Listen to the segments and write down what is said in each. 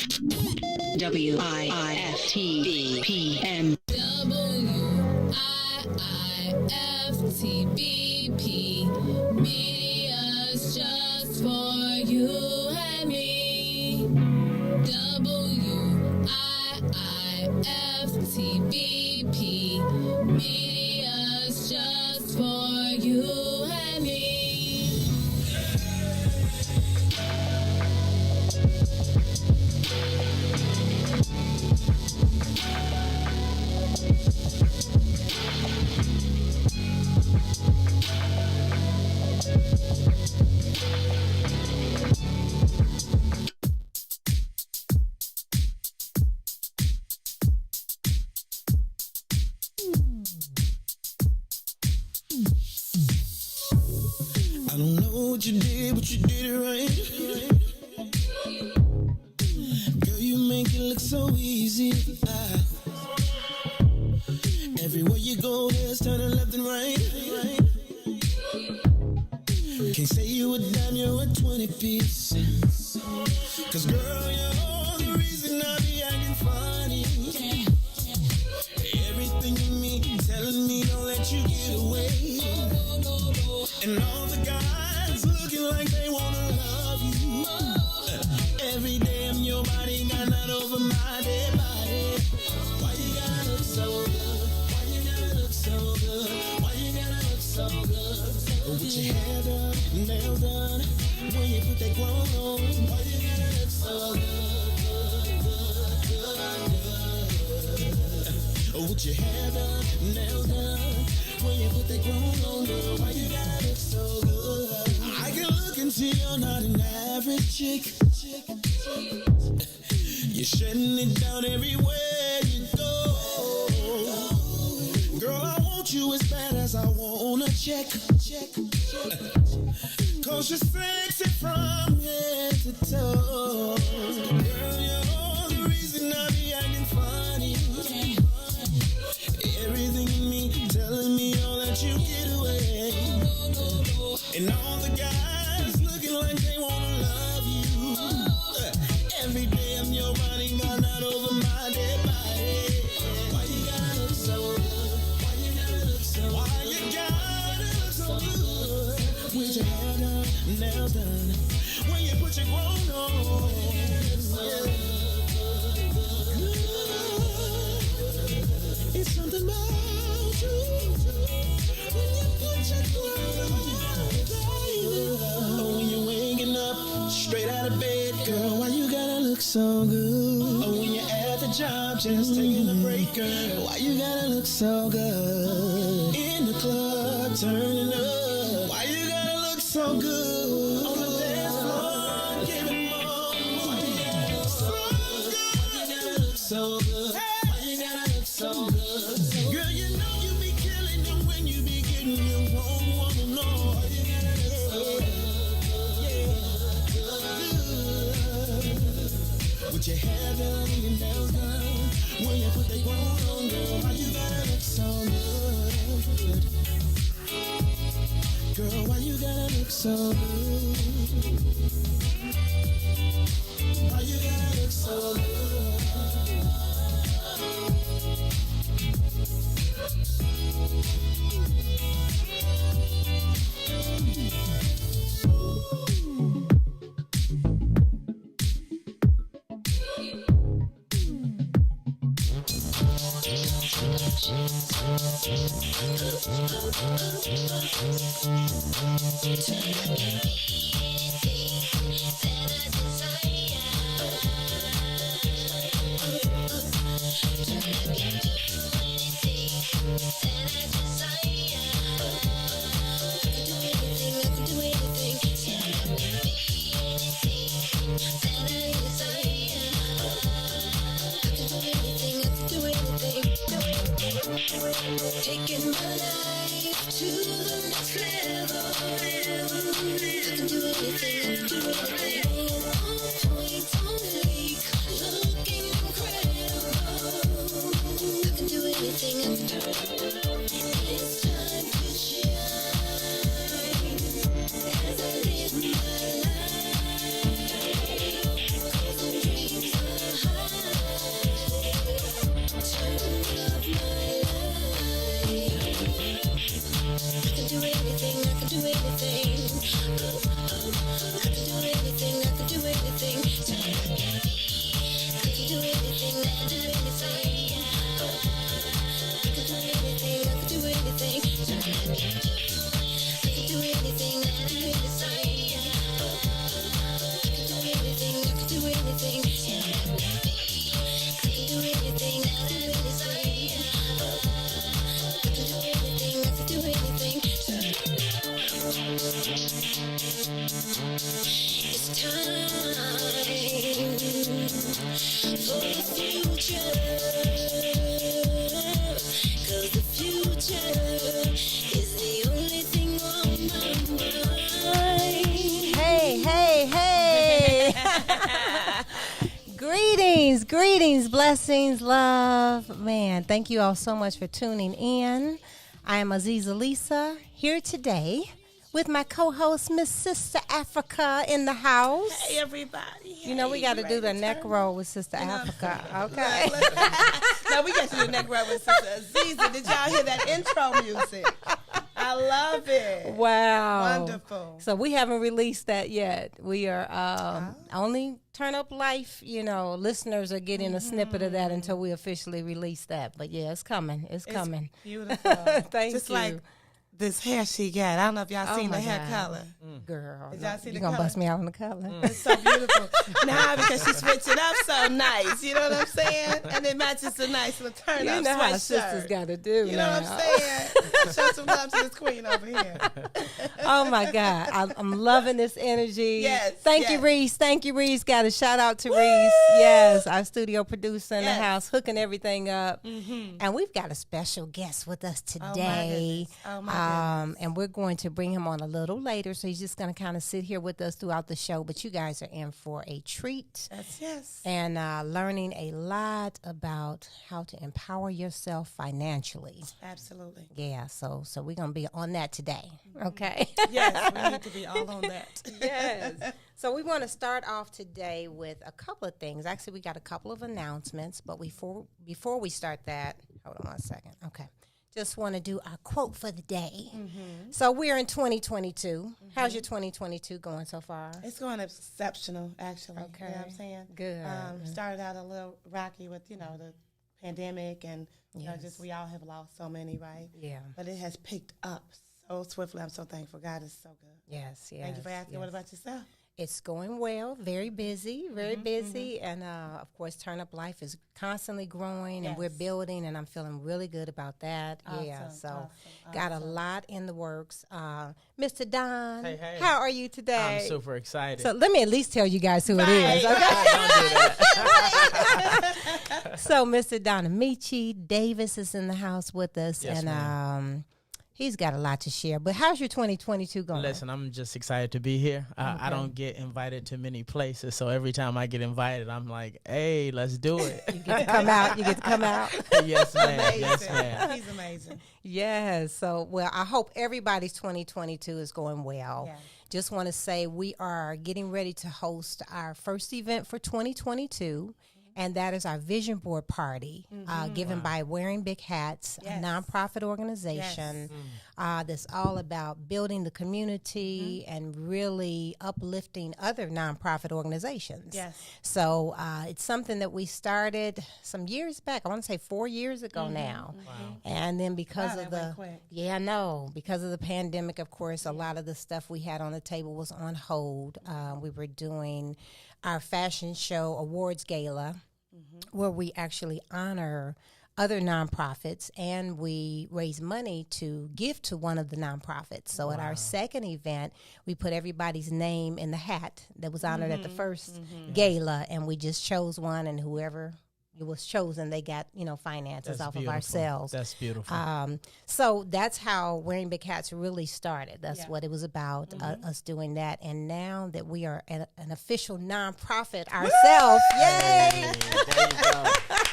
WIIFTBPM. WIIFTBP. Media's just for you and me. WIIFTBP. Media's just for you and me. I don't know what you did, but you did it right. Girl, you make it look so easy. Everywhere you go, there's turning left and right. Can't say you a dime, you're a 20-piece. Cause girl, you're the reason I be acting funny. Everything in me telling me don't let you get away. And all the guys looking like they wanna love you. Every day I'm your body, got not over my dead body. Why you gotta look so good? Why you gotta look so good? Why you gotta look so good? With your hair done, nails done, when you put that clothes on. Why you gotta look so good, with your hair done, nails done, when you put that clothes on, girl. Why you gotta look so good? I can look and see you're not an average chick. You're shutting it down everywhere you go. Girl, I want you as bad as I want a check. Cause you're sexy from head to toe. Girl, you're the reason I be acting funny. Everything in me telling me all that you get away. And all the guys looking like they wanna love you. Every day I'm your body, got not over my dead body. Why you gotta look so good? Why you gotta look so good? Why you gotta look so good? With your hair done, nails done, when you put your clothes on. It's something about you when you put your clothes on. Oh, when you're waking up straight out of bed, girl, why you gotta look so good? Oh, when you're at the job just taking a break, girl, why you gotta look so good? In the club turning up, why you gotta look so good? On the dance floor, giving more. Why you gotta look so good? Why you gotta look so good? Why you gotta look so good? Girl, you know you be killing them when you be getting your own woman. No, why you gotta look so good? With your hair done and your nails done, when you put that clothes on, girl, why you gotta look so good? Girl, why you gotta look so good? Why you gotta look so good? Taking my life to the next level. I can do anything, I can do anything. On point, on the leak, looking incredible. I can do anything, I can do anything. It's time to shine as I live my life. 'Cause the dreams are Greetings, blessings, love. Man, thank you all so much for tuning in. I am Aziza Lisa here today with my co-host, Miss Sister Africa in the house. Hey, everybody. You know, we got to do the neck roll with Sister Africa, okay? No, we got to do the neck roll with Sister Aziza. Did y'all hear that intro music? I love it. Wow. Wonderful. So we haven't released that yet. We are only Turn Up Life, listeners are getting a snippet of that until we officially release that. But yeah, it's coming. It's coming. Beautiful. Thank Just you. Like this hair she got. I don't know if y'all seen the hair God. color. Girl, Did y'all see you the gonna color? bust me out on the color. It's so beautiful. Nah, because she switched it up so nice. You know what I'm saying? And it matches the nice little turn up You know how sweatshirt. sisters got to do. You know what I'm saying? Show some love to this queen over here. Oh my God, I'm loving this energy. Yes, Thank you, yes. Reese. Thank you, Reese. Got a shout out to Reese. Yes, our studio producer in the Yes. house, hooking everything up. And we've got a special guest with us today. Oh my goodness. And we're going to bring him on a little later, so he's just going to kind of sit here with us throughout the show. But you guys are in for a treat. Yes. And learning a lot about how to empower yourself financially. Absolutely. Yeah, so we're going to be on that today, okay? Yes, we need to be all on that. Yes. So we want to start off today with a couple of things. Actually, we got a couple of announcements, but before we start that, hold on one second. Okay. Just want to do our quote for the day. So we're in 2022. How's your 2022 going so far? It's going exceptional, actually. Okay. You know what I'm saying? Good. Started out a little rocky with, the pandemic and, just we all have lost so many, right? Yeah. But it has picked up so swiftly. I'm so thankful. God is so good. Yes, yes. Thank you for asking. yes. What about yourself? It's going well, very busy, and of course, Turn Up Life is constantly growing, and we're Yes. building, and I'm feeling really good about that. Yeah, Awesome, so awesome, got a awesome. lot in the works. Mr. Don, Hey. how are you today? I'm super excited. So let me at least tell you guys who it is. Right. Okay? Don't do that. So Mr. Don Amici Davis is in the house with us, Yes, and ma'am. he's got a lot to share. But how's your 2022 going? Listen, I'm just excited to be here. I don't get invited to many places, so every time I get invited, I'm like, hey, let's do it. You get to come out. You get to come out. Yes, ma'am. Amazing. Yes, ma'am. He's amazing. Yes. So, well, I hope everybody's 2022 is going well. Yeah. Just want to say we are getting ready to host our first event for 2022. And that is our vision board party given by Wearing Big Hats, Yes. a nonprofit organization that's all about building the community and really uplifting other nonprofit organizations. Yes. So it's something that we started some years back. I want to say 4 years ago now. And then because Wow, of that went quick. I know, because of the pandemic, of course, a lot of the stuff we had on the table was on hold. We were doing our fashion show awards gala, where we actually honor other nonprofits and we raise money to give to one of the nonprofits. So at our second event, we put everybody's name in the hat that was honored at the first gala, and we just chose one, and whoever it was chosen, they got, finances That's off beautiful. of ourselves. That's beautiful. So that's how Wearing Big Hats really started. That's Yeah. what it was about, us doing that. And now that we are an official nonprofit ourselves, yay! Hey, there you go.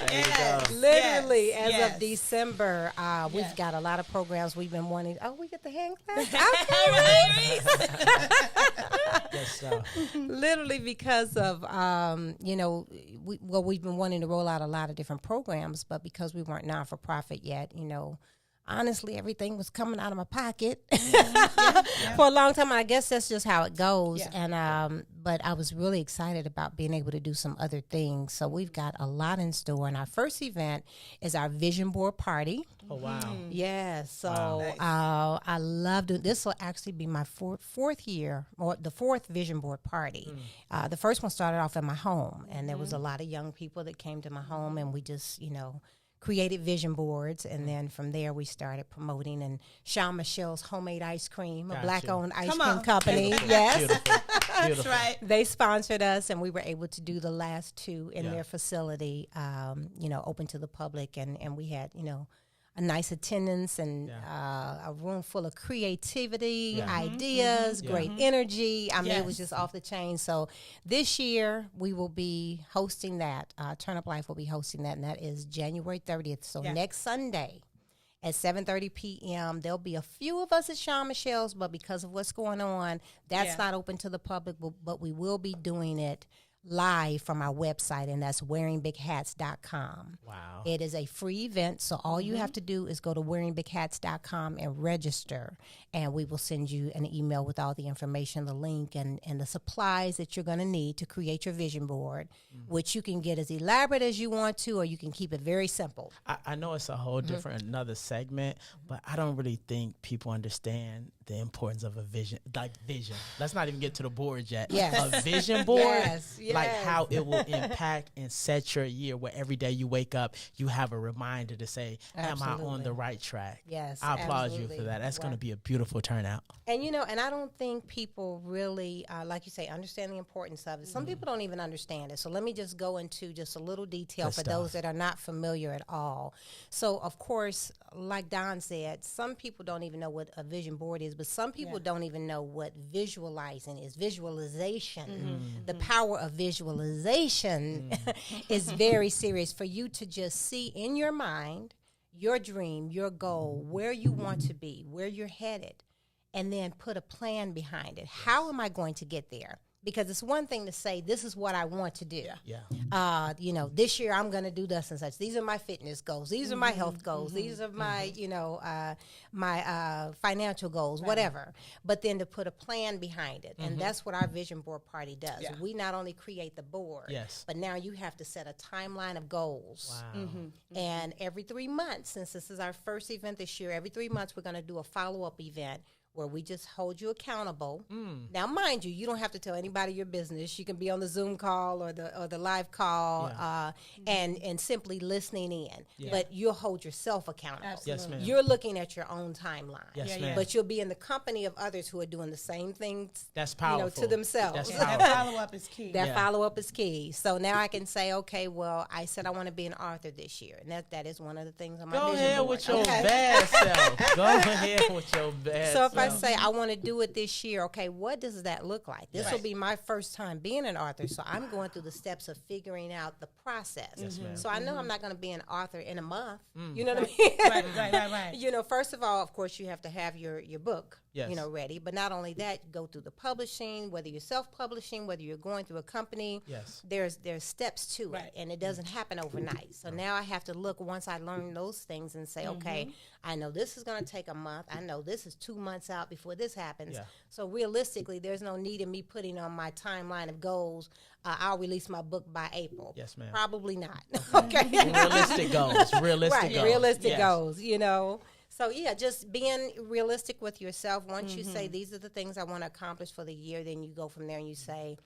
There you go. Literally, Yes, as yes. of December, we've Yes. got a lot of programs we've been wanting. Oh, we get the hand clap? Good stuff. Literally because of, we've been wanting to roll out a lot of different programs, but because we weren't non-for-profit yet, honestly, everything was coming out of my pocket for a long time. I guess that's just how it goes. Yeah. And but I was really excited about being able to do some other things. So we've got a lot in store. And our first event is our vision board party. Oh, wow. Yeah, so Wow. I loved it. This will actually be my fourth year, or the fourth vision board party. The first one started off at my home, and there was a lot of young people that came to my home, and we just, created vision boards, and then from there we started promoting. And Sean Michelle's Homemade Ice Cream, a Gotcha. black-owned ice Come cream on. company, yes, Beautiful. That's Beautiful. right. they sponsored us, and we were able to do the last two in Yeah. their facility, open to the public, and we had, a nice attendance and a room full of creativity, ideas, great energy. I mean, it was just off the chain. So this year we will be hosting that. Turn Up Life will be hosting that, and that is January 30th. So next Sunday at 7:30 p.m. There'll be a few of us at Sean Michelle's, but because of what's going on, that's not open to the public, but we will be doing it live from our website, and that's wearingbighats.com. Wow. It is a free event, so all you have to do is go to wearingbighats.com and register, and we will send you an email with all the information, the link, and the supplies that you're going to need to create your vision board, which you can get as elaborate as you want to, or you can keep it very simple. I know it's a whole different, another segment, but I don't really think people understand the importance of a vision, like vision. Let's not even get to the board yet. Yes. A vision board, Yes. like how it will impact and set your year, where every day you wake up, you have a reminder to say, am I on the right track? Yes, I applaud you absolutely. for that. That's going to Right. be a beautiful turnout. And, and I don't think people really, like you say, understand the importance of it. Some people don't even understand it. So let me just go into just a little detail Good for stuff. those that are not familiar at all. So, of course, like Don said, some people don't even know what a vision board is, but some people don't even know what visualizing is, visualization. The power of visualization is very serious. For you to just see in your mind your dream, your goal, where you want to be, where you're headed, and then put a plan behind it. How am I going to get there? Because it's one thing to say, this is what I want to do. Yeah. This year I'm going to do thus and such. These are my fitness goals. These are my health goals. These are my, my financial goals, whatever. But then to put a plan behind it. And that's what our vision board party does. Yeah. We not only create the board, but now you have to set a timeline of goals. Wow. And every 3 months, since this is our first event this year, every 3 months we're going to do a follow-up event where we just hold you accountable. Now, mind you, you don't have to tell anybody your business. You can be on the Zoom call or the live call and simply listening in. But you'll hold yourself accountable. Absolutely. Yes, ma'am. You're looking at your own timeline. Yes, ma'am. But you'll be in the company of others who are doing the same things, That's powerful. to themselves. That's That powerful. follow-up is key. That follow-up is key. So now I can say, okay, well, I said I want to be an author this year. And that is one of the things on my Go vision ahead board. with your bad self. Go ahead with your bad So self. if I say I want to do it this year, okay, what does that look like? This will be my first time being an author, so I'm going through the steps of figuring out the process. Yes, ma'am. So I know I'm not going to be an author in a month. You know what I mean? Right. First of all, of course, you have to have your book, Yes. ready. But not only that, go through the publishing, whether you're self-publishing, whether you're going through a company. Yes. There's steps to Right. it, and it doesn't happen overnight. So now I have to look once I learn those things and say, okay, I know this is going to take a month. I know this is 2 months out before this happens. Yeah. So realistically, there's no need in me putting on my timeline of goals. I'll release my book by April. Yes, ma'am. Probably not. Okay. Realistic goals. Realistic Right. goals. Realistic Yes. goals. So, just being realistic with yourself. Once you say, these are the things I want to accomplish for the year, then you go from there and you say,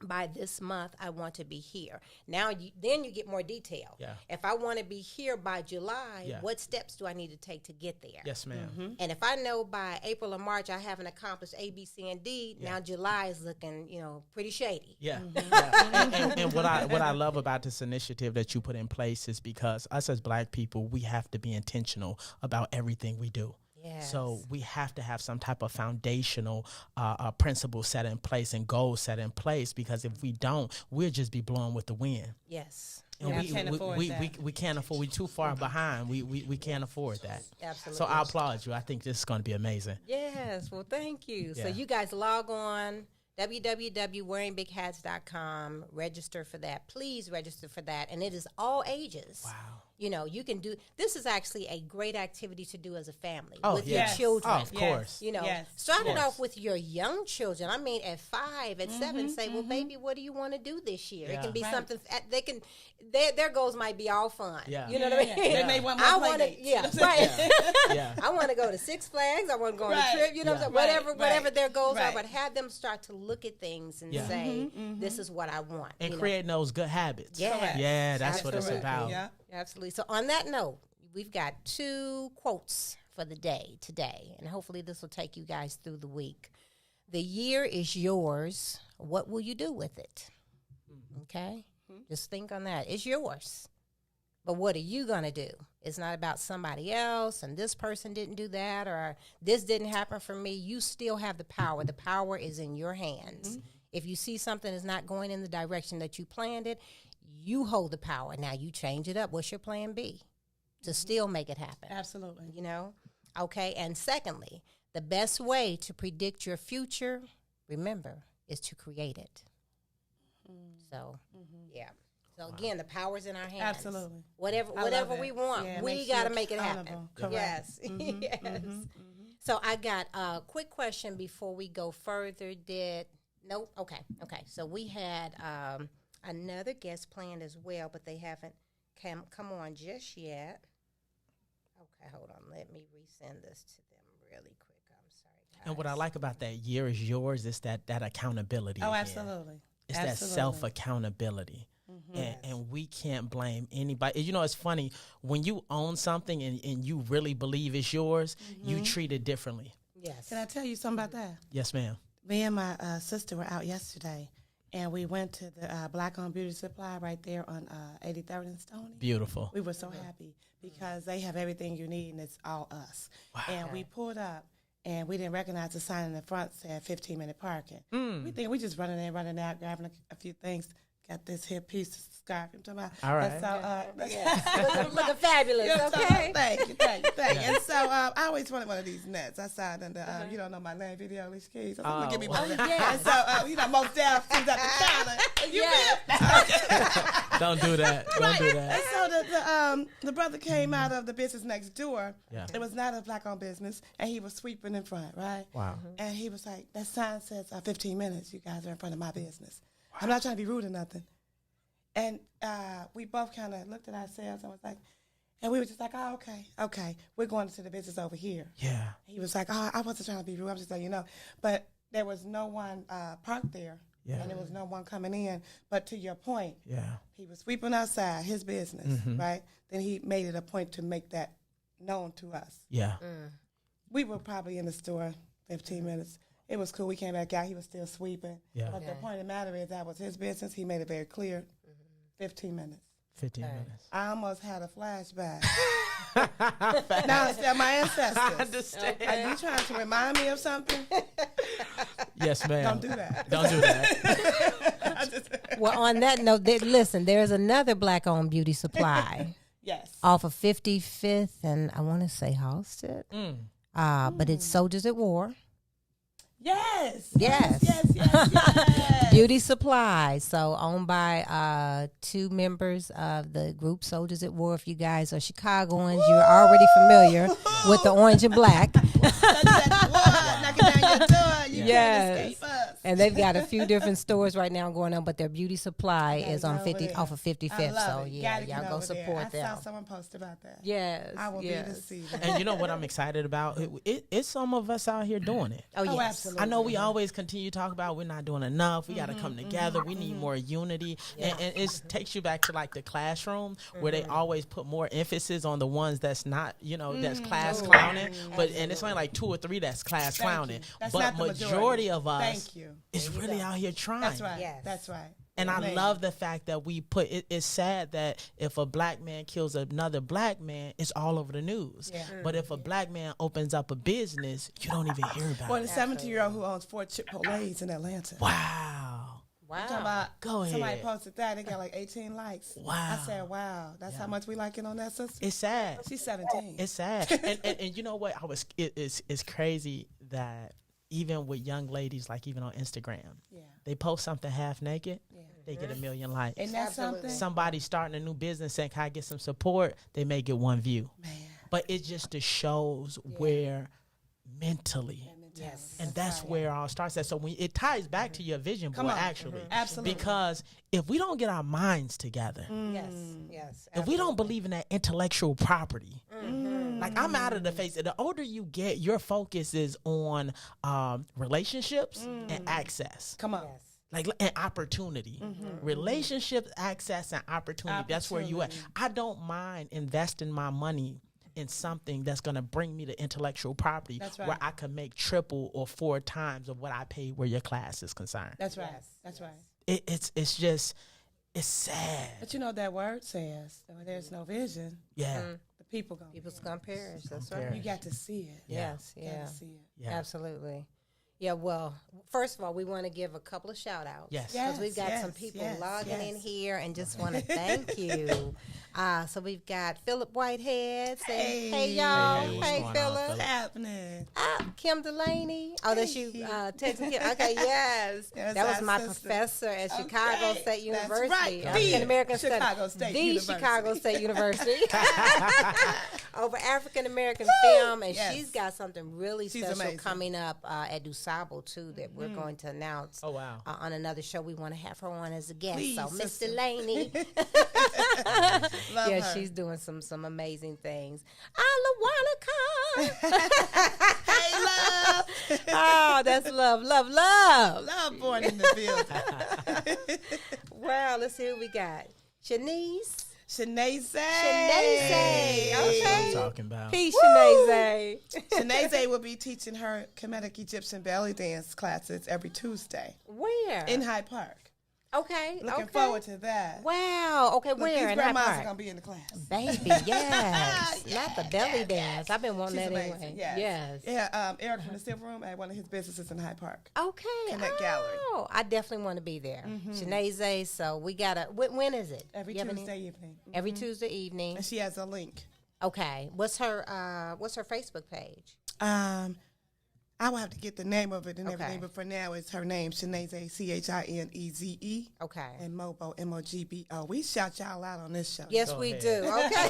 by this month, I want to be here. Now, then you get more detail. Yeah. If I want to be here by July, Yeah. what steps do I need to take to get there? Yes, ma'am. And if I know by April or March I haven't accomplished A, B, C, and D, now July is looking, pretty shady. Yeah. Yeah. And what I love about this initiative that you put in place is because us as Black people, we have to be intentional about everything we do. Yes. So we have to have some type of foundational principle set in place and goals set in place, because if we don't, we'll just be blowing with the wind. Yes. And Yeah, I can't afford that. we can't afford. We're too far behind. We can't afford that. Absolutely. So I applaud you. I think this is going to be amazing. Yes, well, thank you. So Yeah. you guys log on, www.wearingbighats.com, register for that. Please register for that. And it is all ages. Wow. You can do, this is actually a great activity to do as a family Oh, with yes. your children. Oh, of course. Yes. Start it Yes. off with your young children. I mean, at 5, at 7, say, well, baby, what do you want to do this year? It Yeah. can be Right. something, their goals might be all fun. Yeah. You know what I mean? They may want more I play want to, dates. yeah, right. Yeah. I want to go to Six Flags. I want to go on a Right. trip. You know, Yeah. what I'm saying? Right, whatever right, their goals are, right. but have them start to look at things and Yeah. say, "This is what I want." And you know? creating those good habits. Yes. Correct. Yeah, that's what it's Absolutely. about. Yeah. Absolutely. So on that note, we've got 2 quotes for the day today, and hopefully this will take you guys through the week. The year is yours. What will you do with it? Okay, just think on that. It's yours. But what are you going to do? It's not about somebody else and this person didn't do that or this didn't happen for me. You still have the power. The power is in your hands. If you see something is not going in the direction that you planned it, you hold the power. Now you change it up. What's your plan B? To still make it happen. Absolutely. You know? Okay. And secondly, the best way to predict your future, remember, is to create it. So, yeah. So again, the power's in our hands. Absolutely. Whatever we want, Yeah, we makes got to you make it happen. accountable. Correct. Yes. Yes. So I got a quick question before we go further. Nope. Okay. So we had another guest planned as well, but they haven't come on just yet. Okay, hold on. Let me resend this to them really quick. I'm sorry, guys. And what I like about that year is yours is that accountability. Oh, again. absolutely. It's that self-accountability. And we can't blame anybody. You know, it's funny. When you own something and you really believe it's yours, you treat it differently. Yes. Can I tell you something about that? Yes, ma'am. Me and my sister were out yesterday, and we went to the Black-owned beauty supply right there on 83rd and Stony. Beautiful. We were so happy because they have everything you need, and it's all us. Wow. And we pulled up, and we didn't recognize the sign in the front said 15-minute parking. We think we just running in, running out, grabbing a few things. Got this here piece of scarf. I'm talking about. All right. And so, Looking fabulous. you know, Okay. Thank you. And so I always wanted one of these nets. I saw it in the You Don't Know My Name video, these keys. I said, "Look, give me one of them." yes. And so, most Def she's at the counter. And you Don't do that. Don't do that. And so the brother came out of the business next door. Yeah. It was not a Black-owned business, and he was sweeping in front, right? Wow. And he was like, "That sign says 15 minutes. You guys are in front of my business." I'm not trying to be rude or nothing. And we both kind of looked at ourselves and was like, and we were just like, "Oh, okay, we're going to the business over here." Yeah. He was like, "Oh, I wasn't trying to be rude. I was just letting you know." But there was no one parked there, and there was no one coming in. But to your point, he was sweeping outside his business, right? Then he made it a point to make that known to us. Yeah. We were probably in the store 15 minutes. It was cool. We came back out. He was still sweeping. Yeah. But the point of the matter is that was his business. He made it very clear. 15 minutes. 15 minutes. I almost had a flashback. Now it's my ancestors. I understand. Are you trying to remind me of something? Yes, ma'am. Don't do that. Don't do that. Well, on that note, listen, there's another Black-owned beauty supply Yes. off of 55th and I want to say Halsted. But it's Soldiers at War. Yes. Beauty supplies. So owned by two members of the group Soldiers at War. If you guys are Chicagoans, you're already familiar with the orange and black. Knocking down your door. You can't escape us. And they've got a few different stores right now going on, but their beauty supply is on go over there. off of 55th. So yeah, y'all go support them. I saw someone post about that. Yes. I will be to see that. And you know what I'm excited about? It's some of us out here doing it. Oh, yes. Absolutely. I know we always continue to talk about we're not doing enough. We got to come together. We need more unity. And it takes you back to like the classroom where they always put more emphasis on the ones that's not, that's class clowning. And it's only like 2 or 3 that's class clowning. That's But not the majority of us Thank you. is really out here trying. That's right. Yes. That's right. And I Amen. love the fact that we put it's sad that if a black man kills another black man, it's all over the news. Yeah. But if a black man opens up a business, you don't even hear about Well, it. the 17-year-old who owns 4 Chipole's in Atlanta. Wow. Talking about, Go ahead. Somebody posted that. They got like 18 likes. Wow. I said, wow. That's how much we like it on that sister? It's sad. She's 17. It's sad. and you know what? It's crazy that even with young ladies, like even on Instagram, they post something half naked, they get 1 million likes. And that's something. Somebody starting a new business saying, "Can I get some support?" They may get 1 view. Man. But it just shows where mentally. Yes. And that's where it all starts at. So it ties back to your vision board, actually. Absolutely. Because if we don't get our minds together, Yes. if we don't believe in that intellectual property, like I'm out of the face. The older you get, your focus is on relationships and access. Come on. Like and opportunity, relationships, access, and opportunity. That's where you at. I don't mind investing my money in something that's going to bring me the intellectual property where I can make 3 or 4 times of what I paid where your class is concerned. That's right. That's right. It's It's sad. But you know that word says, where there's no vision, Yeah. the people gonna People's gonna perish. That's Gonna right. You got to see it. Yes, You yeah. got to see it. Yeah. Absolutely. Yeah, well, first of all, we want to give a couple of shout outs. Yes. Because we've got Yes, some people yes, logging in yes. here and just want to thank you. So we've got Philip Whitehead saying, hey y'all. Hey, what's Hey, going on, Philip. Philip? What's happening? Kim Delaney. Oh, that's you texting Kim. Okay, yes. Yes, that was our my sister. professor at Okay, Chicago State that's University. right. African American Studies. Chicago State The University. Chicago State University. Over African American film. And Yes. she's got something really She's special amazing. coming up at DuSable, too, that we're going to announce Oh, wow. on another show. We want to have her on as a guest. Please, so, Miss sister. Delaney. Love Yeah, her. she's doing some amazing things. I wanna come. Hey, love. Oh, that's love. Love born in the building. Well, let's see who we got. Shanice. Shanae. Okay. That's what I'm talking about. Peace, Shanae. Shanae will be teaching her Kemetic Egyptian belly dance classes every Tuesday Where? in Hyde Park. Okay. Looking okay. forward to that. Wow. Okay, Look, where? these In Hyde grandmas Park? are going to be in the class. Baby, yes. Not the belly dance. I've been wanting She's that amazing. anyway. Yes. Yes. Yeah, Eric from the Silver Room at one of his businesses in Hyde Park. Okay. Connect Gallery. Oh, I definitely want to be there. Shanae, so we got to, when is it? Every You have any- Tuesday evening. Every Tuesday evening. And she has a link. Okay. What's her Facebook page? I will have to get the name of it and Okay. everything, but for now it's her name, Chineze, Chineze, Okay. and Mobo, Mobo. We shout y'all out on this show. Yes, Go we ahead. do. Okay.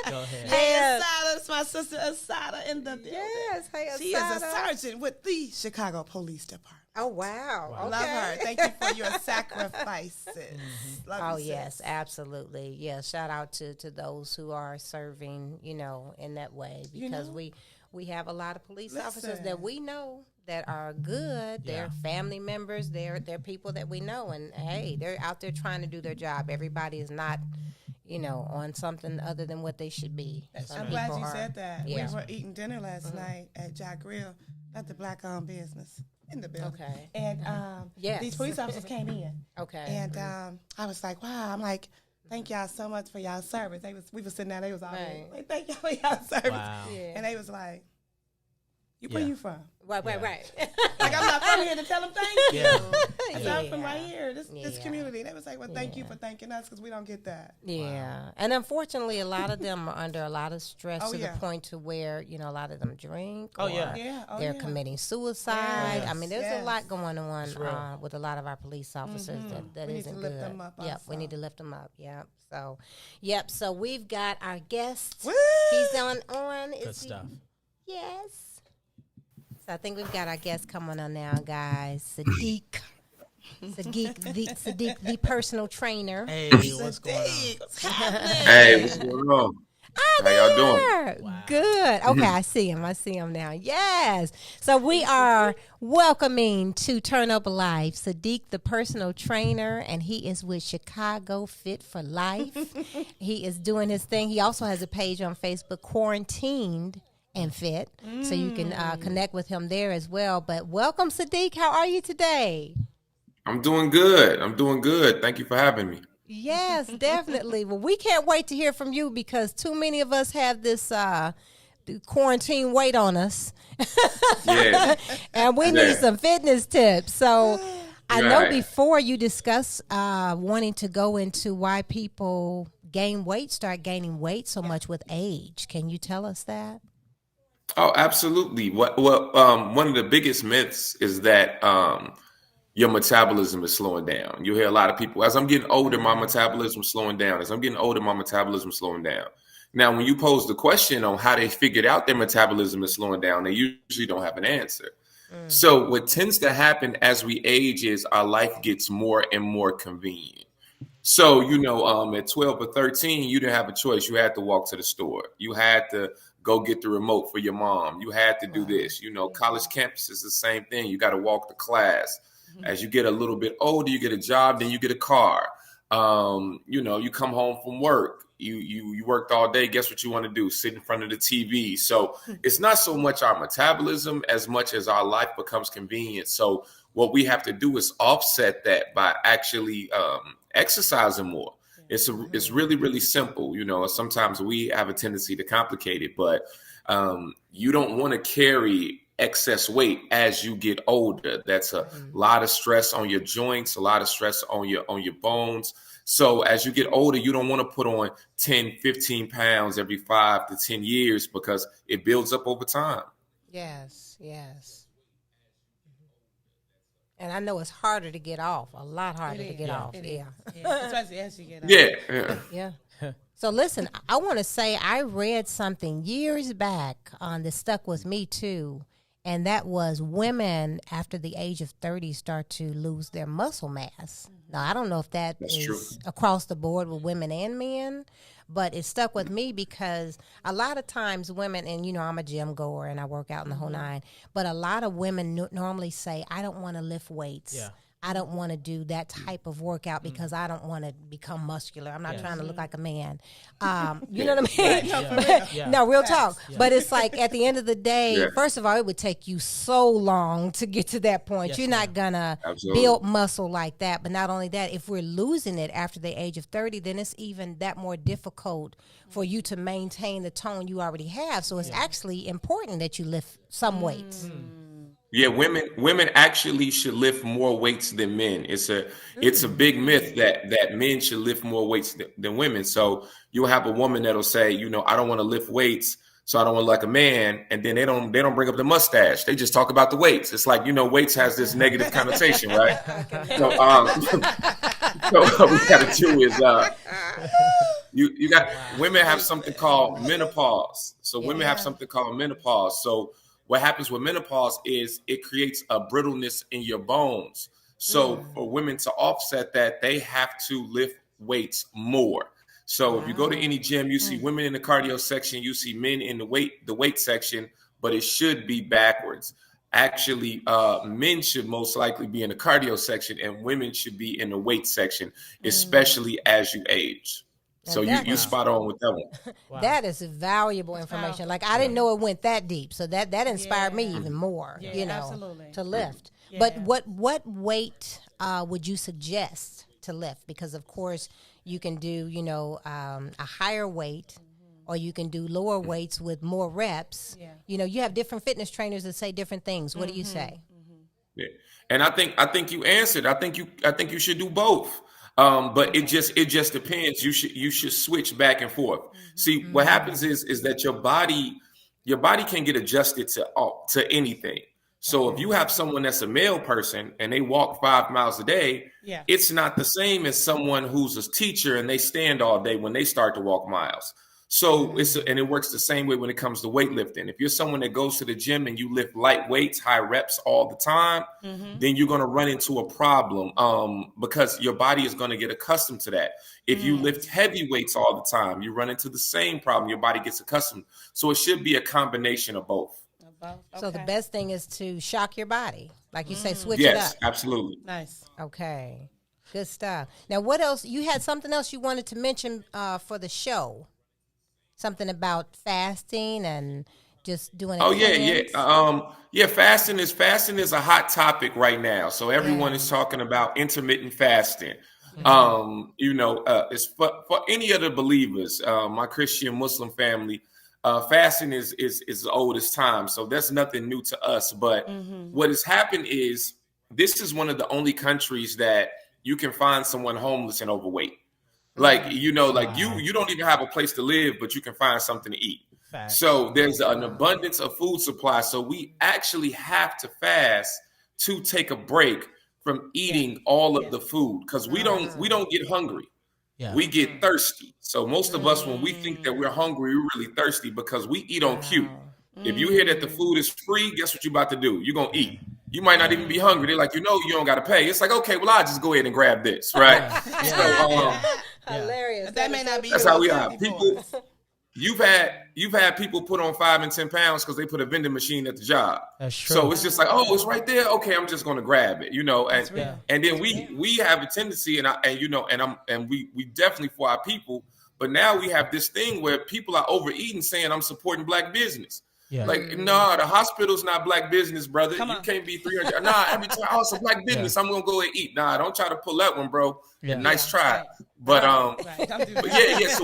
Go ahead. Hey, Yes. Asada, it's my sister Asada in the building. Yes. Hey, She is a Asada. sergeant with the Chicago Police Department. Oh, wow. Okay. Love her. Thank you for your sacrifices. Love Oh, you, yes, sis. absolutely. Yeah, shout out to those who are serving, in that way, because we have a lot of police officers that Listen. we know that are good. They're family members. They're people that we know, and hey, they're out there trying to do their job. Everybody is not, on something other than what they should be. Some I'm glad people you are- said that. Yeah. We were eating dinner last night at Jack Grill, not the black-owned business, in the building. Okay. And Yes. these police officers came in. Okay. And I was like, wow. I'm like, thank y'all so much for y'all service. We was sitting there. They was all Right. like, thank y'all for y'all service. Wow. Yeah. And they was like, where Yeah. you from? Right. Like, I'm not from here to tell them thank you. Yeah. I said, I'm from right here, this Yeah. community. They was like, well, thank you for thanking us because we don't get that. Yeah, and unfortunately, a lot of them are under a lot of stress Oh, to yeah. the point to where a lot of them drink. Oh, or yeah. Yeah, oh, they're yeah. committing suicide. Yes. I mean, there's Yes. a lot going on real. with a lot of our police officers that We need isn't to lift good. them up Yep, we also. need to lift them up. Yep. So we've got our guest. Woo! He's on. Good Is he- stuff. Yes. So I think we've got our guest coming on now, guys. Sadiq, the personal trainer. Hey, what's going on? What's happening? Hey, what's going on? How y'all doing? There. Wow. Good. Okay, I see him now. Yes. So we are welcoming to Turn Up Life Sadiq, the personal trainer, and he is with Chicago Fit for Life. He is doing his thing. He also has a page on Facebook, Quarantined and Fit, so you can connect with him there as well. But welcome, Sadiq. How are you today? I'm doing good. Thank you for having me. Yes, definitely. Well, we can't wait to hear from you because too many of us have this quarantine weight on us. Yeah. And we need some fitness tips. So I know Right. before you discussed wanting to go into why people start gaining weight so much with age. Can you tell us that? Oh, absolutely. One of the biggest myths is that your metabolism is slowing down. You hear a lot of people, as I'm getting older, my metabolism is slowing down. As I'm getting older, my metabolism is slowing down. Now, when you pose the question on how they figured out their metabolism is slowing down, they usually don't have an answer. So what tends to happen as we age is our life gets more and more convenient. So, at 12 or 13, you didn't have a choice. You had to walk to the store. You had to go get the remote for your mom. You had to do this. College campus is the same thing. You got to walk to class. As you get a little bit older, you get a job, then you get a car. You know, you come home from work, you worked all day. Guess what you want to do? Sit in front of the TV. So it's not so much our metabolism as much as our life becomes convenient. So what we have to do is offset that by actually exercising more. It's really, really simple. You know, sometimes we have a tendency to complicate it, but you don't want to carry excess weight as you get older. That's a lot of stress on your joints, a lot of stress on your bones. So as you get older, you don't want to put on 10, 15 pounds every 5 to 10 years because it builds up over time. Yes. And I know it's harder to get off, a lot harder to get off. Especially as you get older. Yeah. So listen, I want to say I read something years back that stuck with me too. And that was women after the age of 30 start to lose their muscle mass. Now, I don't know if that's is true across the board with women and men, but it stuck with me because a lot of times women, and you know, I'm a gym goer and I work out in the whole nine, but a lot of women normally say, I don't want to lift weights. Yeah. I don't want to do that type of workout because I don't want to become muscular. I'm not trying to look like a man. You know what I mean? No, real talk. Yeah. But it's like at the end of the day, first of all, it would take you so long to get to that point. You're not going to build muscle like that. But not only that, if we're losing it after the age of 30, then it's even that more difficult for you to maintain the tone you already have. So it's actually important that you lift some weights. Yeah, women actually should lift more weights than men. It's a big myth that men should lift more weights than women. So you'll have a woman that'll say, you know, I don't want to lift weights, so I don't want to look like a man, and then they don't bring up the mustache. They just talk about the weights. It's like, you know, weights has this negative connotation, right? So what we got to do is you got women have something called menopause. So women have something called menopause. So what happens with menopause is it creates a brittleness in your bones. So for women to offset that, they have to lift weights more. So if you go to any gym, you see women in the cardio section, you see men in the weight section, but it should be backwards. Actually, men should most likely be in the cardio section and women should be in the weight section, especially as you age. So you spot on with that one. Wow. That is valuable information. Like I didn't know it went that deep. So that inspired me even more, you know, to lift. Yeah. But what weight would you suggest to lift? Because of course you can do, you know, a higher weight or you can do lower weights with more reps. Yeah. You know, you have different fitness trainers that say different things. What do you say? Yeah. And I think you answered. I think you should do both. But it just depends. You should switch back and forth. See, what happens is that your body can get adjusted to anything. So if you have someone that's a male person and they walk 5 miles a day, it's not the same as someone who's a teacher and they stand all day when they start to walk miles. So it works the same way when it comes to weightlifting. If you're someone that goes to the gym and you lift light weights, high reps all the time, then you're going to run into a problem because your body is going to get accustomed to that. If you lift heavy weights all the time, you run into the same problem. Your body gets accustomed. So it should be a combination of both. Okay. So the best thing is to shock your body. Like you say, switch it up. Yes, absolutely. Nice. Okay. Good stuff. Now, what else? You had something else you wanted to mention for the show. Something about fasting and just doing it. Oh yeah. Fasting is a hot topic right now. So everyone is talking about intermittent fasting. You know, it's for any other believers. My Christian Muslim family, fasting is as old as time. So that's nothing new to us. But what has happened is this is one of the only countries that you can find someone homeless and overweight. Like, you know, like you don't even have a place to live, but you can find something to eat. Fact. So there's an abundance of food supply. So we actually have to fast to take a break from eating all of the food because we don't get hungry. Yeah. We get thirsty. So most of us, when we think that we're hungry, we're really thirsty because we eat on cue. If you hear that the food is free, guess what you're about to do? You're going to eat. You might not even be hungry. They're like, you know, you don't got to pay. It's like, okay, well, I'll just go ahead and grab this, right? Hilarious. That may not be. That's how we are. People. you've had people put on 5 and 10 pounds because they put a vending machine at the job. That's true. So it's just like, oh, it's right there. Okay, I'm just going to grab it, and then we have a tendency, and we definitely for our people, but now we have this thing where people are overeating, saying I'm supporting Black business. Yeah. Like, no, the hospital's not Black business, brother. You can't be 300. Nah, every time, oh, it's a Black business. I'm gonna go and eat. Nah, don't try to pull that one, bro. Nice try. But so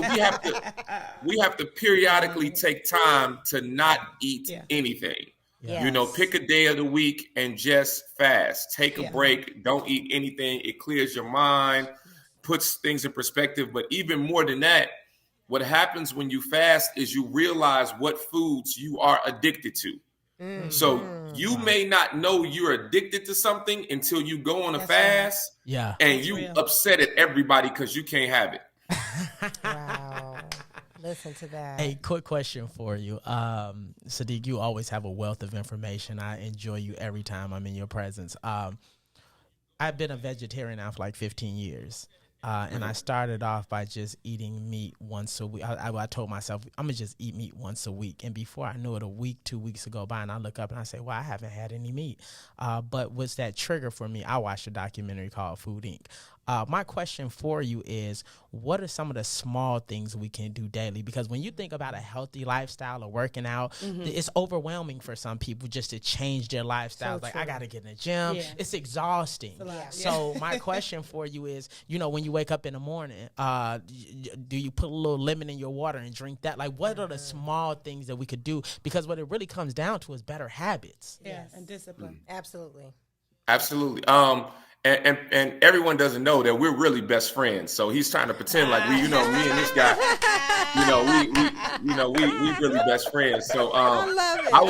we have to periodically take time to not eat anything. Yes. Pick a day of the week and just fast. Take a break. Don't eat anything. It clears your mind, puts things in perspective. But even more than that, what happens when you fast is you realize what foods you are addicted to. So you may not know you're addicted to something until you go on a fast and you upset at everybody because you can't have it. Wow. Listen to that. Hey, quick question for you. Sadiq, you always have a wealth of information. I enjoy you every time I'm in your presence. I've been a vegetarian now for like 15 years. And I started off by just eating meat once a week. I told myself, I'm going to just eat meat once a week. And before I knew it, a week, 2 weeks go by, and I look up and I say, well, I haven't had any meat. But what's that trigger for me? I watched a documentary called Food Inc. My question for you is, what are some of the small things we can do daily? Because when you think about a healthy lifestyle or working out, it's overwhelming for some people just to change their lifestyle. Like, I got to get in the gym. It's exhausting. So my question for you is, when you wake up in the morning, do you put a little lemon in your water and drink that? Like, what are the small things that we could do? Because what it really comes down to is better habits. And discipline. Absolutely. And everyone doesn't know that we're really best friends. So he's trying to pretend like me and this guy, we really best friends. So I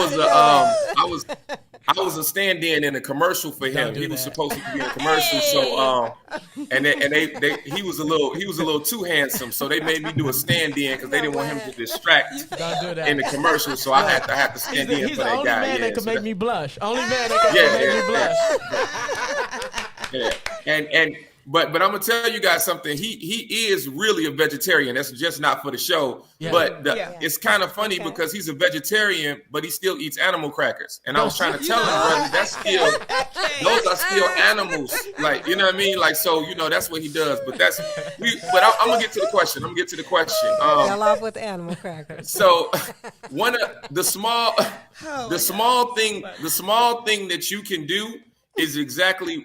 was a stand-in in a commercial for him. He was supposed to be in a commercial. So he was a little too handsome. So they made me do a stand-in because they didn't want him to distract in the commercial. So I had to stand in for that guy. He's the only man that can make me blush. Only man that can make me blush. But I'm gonna tell you guys something. He is really a vegetarian. That's just not for the show. Yeah. But it's kind of funny because he's a vegetarian, but he still eats animal crackers. And I was trying to tell him, brother, those are still animals. Like, you know what I mean? Like, so that's what he does. But I'm gonna get to the question. Fell off with the animal crackers. So one of the small thing that you can do is exactly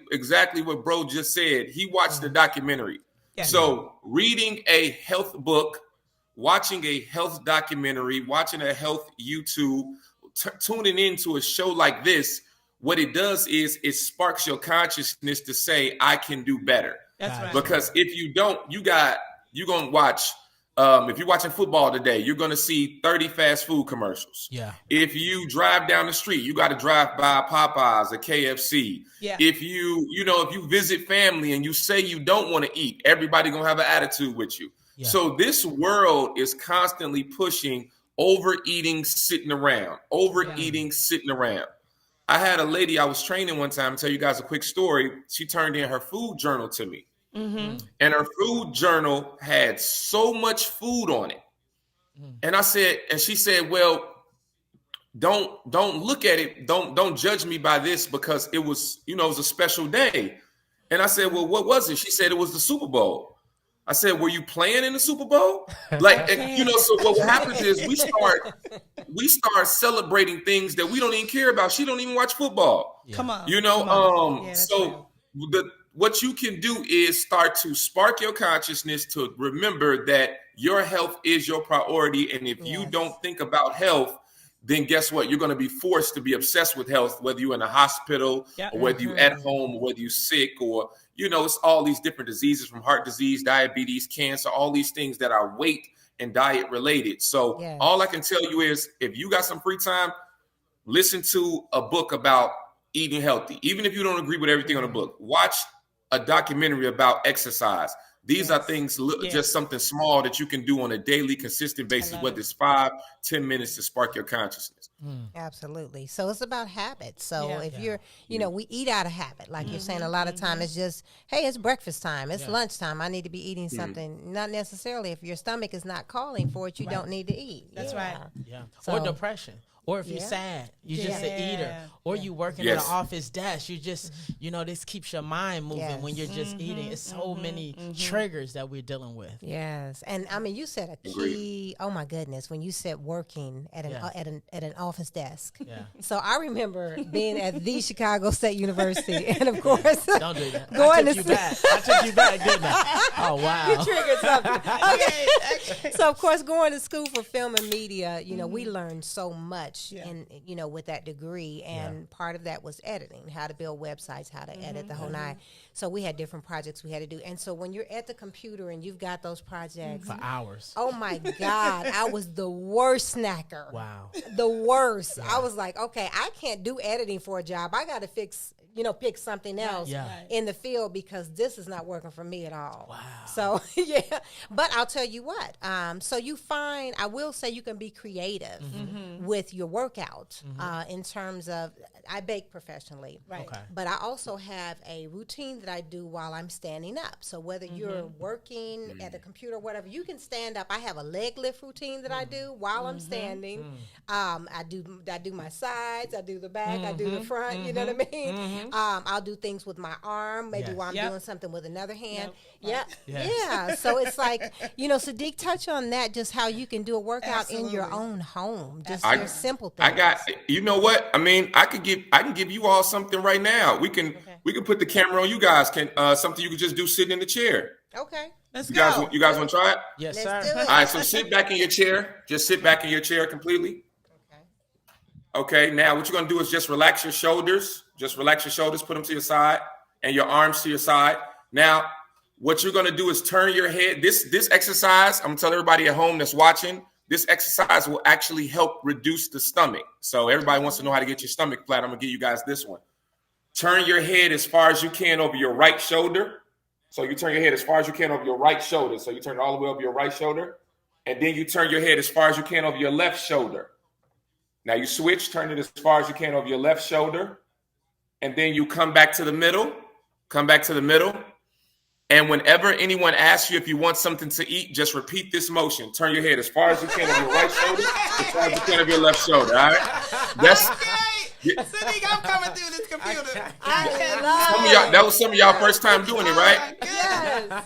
what bro just said. He watched the documentary. Yeah. So reading a health book, watching a health documentary, watching a health YouTube, tuning into a show like this, what it does is it sparks your consciousness to say, I can do better. That's right. Because if you don't, you're going to watch, if you're watching football today, you're going to see 30 fast food commercials. Yeah. If you drive down the street, you got to drive by Popeyes or KFC. Yeah. If you visit family and you say you don't want to eat, everybody going to have an attitude with you. Yeah. So this world is constantly pushing overeating, sitting around. I had a lady I was training one time, to tell you guys a quick story. She turned in her food journal to me. Mm-hmm. And her food journal had so much food on it. And she said, well, don't look at it. Don't judge me by this because it was a special day. And I said, well, what was it? She said it was the Super Bowl. I said, were you playing in the Super Bowl? Like, so what happens is we start celebrating things that we don't even care about. She don't even watch football. Yeah. Come on. What you can do is start to spark your consciousness to remember that your health is your priority. And if you don't think about health, then guess what? You're going to be forced to be obsessed with health, whether you're in a hospital or whether you're at home or whether you're sick or, it's all these different diseases from heart disease, diabetes, cancer, all these things that are weight and diet related. So all I can tell you is if you got some free time, listen to a book about eating healthy. Even if you don't agree with everything on the book, watch a documentary about exercise. These are things, just something small that you can do on a daily, consistent basis, whether it's 5-10 minutes to spark your consciousness. Absolutely. So it's about habits. So Yeah. if you're, we eat out of habit. Like you're saying, a lot of time it's just, hey, it's breakfast time. It's lunchtime. I need to be eating something. Not necessarily. If your stomach is not calling for it, you don't need to eat. That's right. Yeah. So- Or depression. Or if you're sad, you're just an eater. Or you working at an office desk, you just, this keeps your mind moving when you're just eating. It's so many triggers that we're dealing with. Yes, and I mean, you said a key. Oh my goodness, when you said working at an office desk. Yeah. So I remember being at the Chicago State University, and of course, Don't do that. Going I took to you back. I took you back, didn't I? Oh, wow. triggered something. Okay. So of course, going to school for film and media, we learned so much, and with that degree, and part of that was editing, how to build websites, how to edit the whole nine. So we had different projects we had to do, and so when you're at the computer and you've got those projects For hours. oh my God, I was the worst snacker. Wow. The worst. I was like, okay, I can't do editing for a job. I got to pick something else in the field because this is not working for me at all. Wow. So, but I'll tell you what. So I will say you can be creative with your workout in terms of, I bake professionally. Right. Okay. But I also have a routine that I do while I'm standing up. So whether you're working at a computer or whatever, you can stand up. I have a leg lift routine that I do while I'm standing. I do my sides, I do the back, I do the front, you know what I mean? I'll do things with my arm, maybe while I'm doing something with another hand. Yeah. So it's like, Sadiq, touch on that, just how you can do a workout in your own home. Just your simple things. You know what? I mean, I can give you all something right now. We can put the camera on you guys. Something you can just do sitting in the chair. Okay. Let's You go. guys want to try it? Yes, Let's sir. do it. All right, so sit back in your chair. Just sit back in your chair completely. Okay, now what you're going to do is just relax your shoulders. Just relax your shoulders, put them to your side, and your arms to your side. Now, what you're going to do is turn your head. This exercise, I'm going to tell everybody at home that's watching, this exercise will actually help reduce the stomach. So everybody wants to know how to get your stomach flat. I'm going to give you guys this one. Turn your head as far as you can over your right shoulder. So you turn your head as far as you can over your right shoulder. So you turn it all the way over your right shoulder. And then you turn your head as far as you can over your left shoulder. Now you switch, turn it as far as you can over your left shoulder. And then you come back to the middle. Come back to the middle. And whenever anyone asks you if you want something to eat, just repeat this motion. Turn your head as far as you can over your right shoulder, as far as you can over your left shoulder. All right? That's Sadiq, I'm coming through this computer. that was some of y'all first time doing it, right?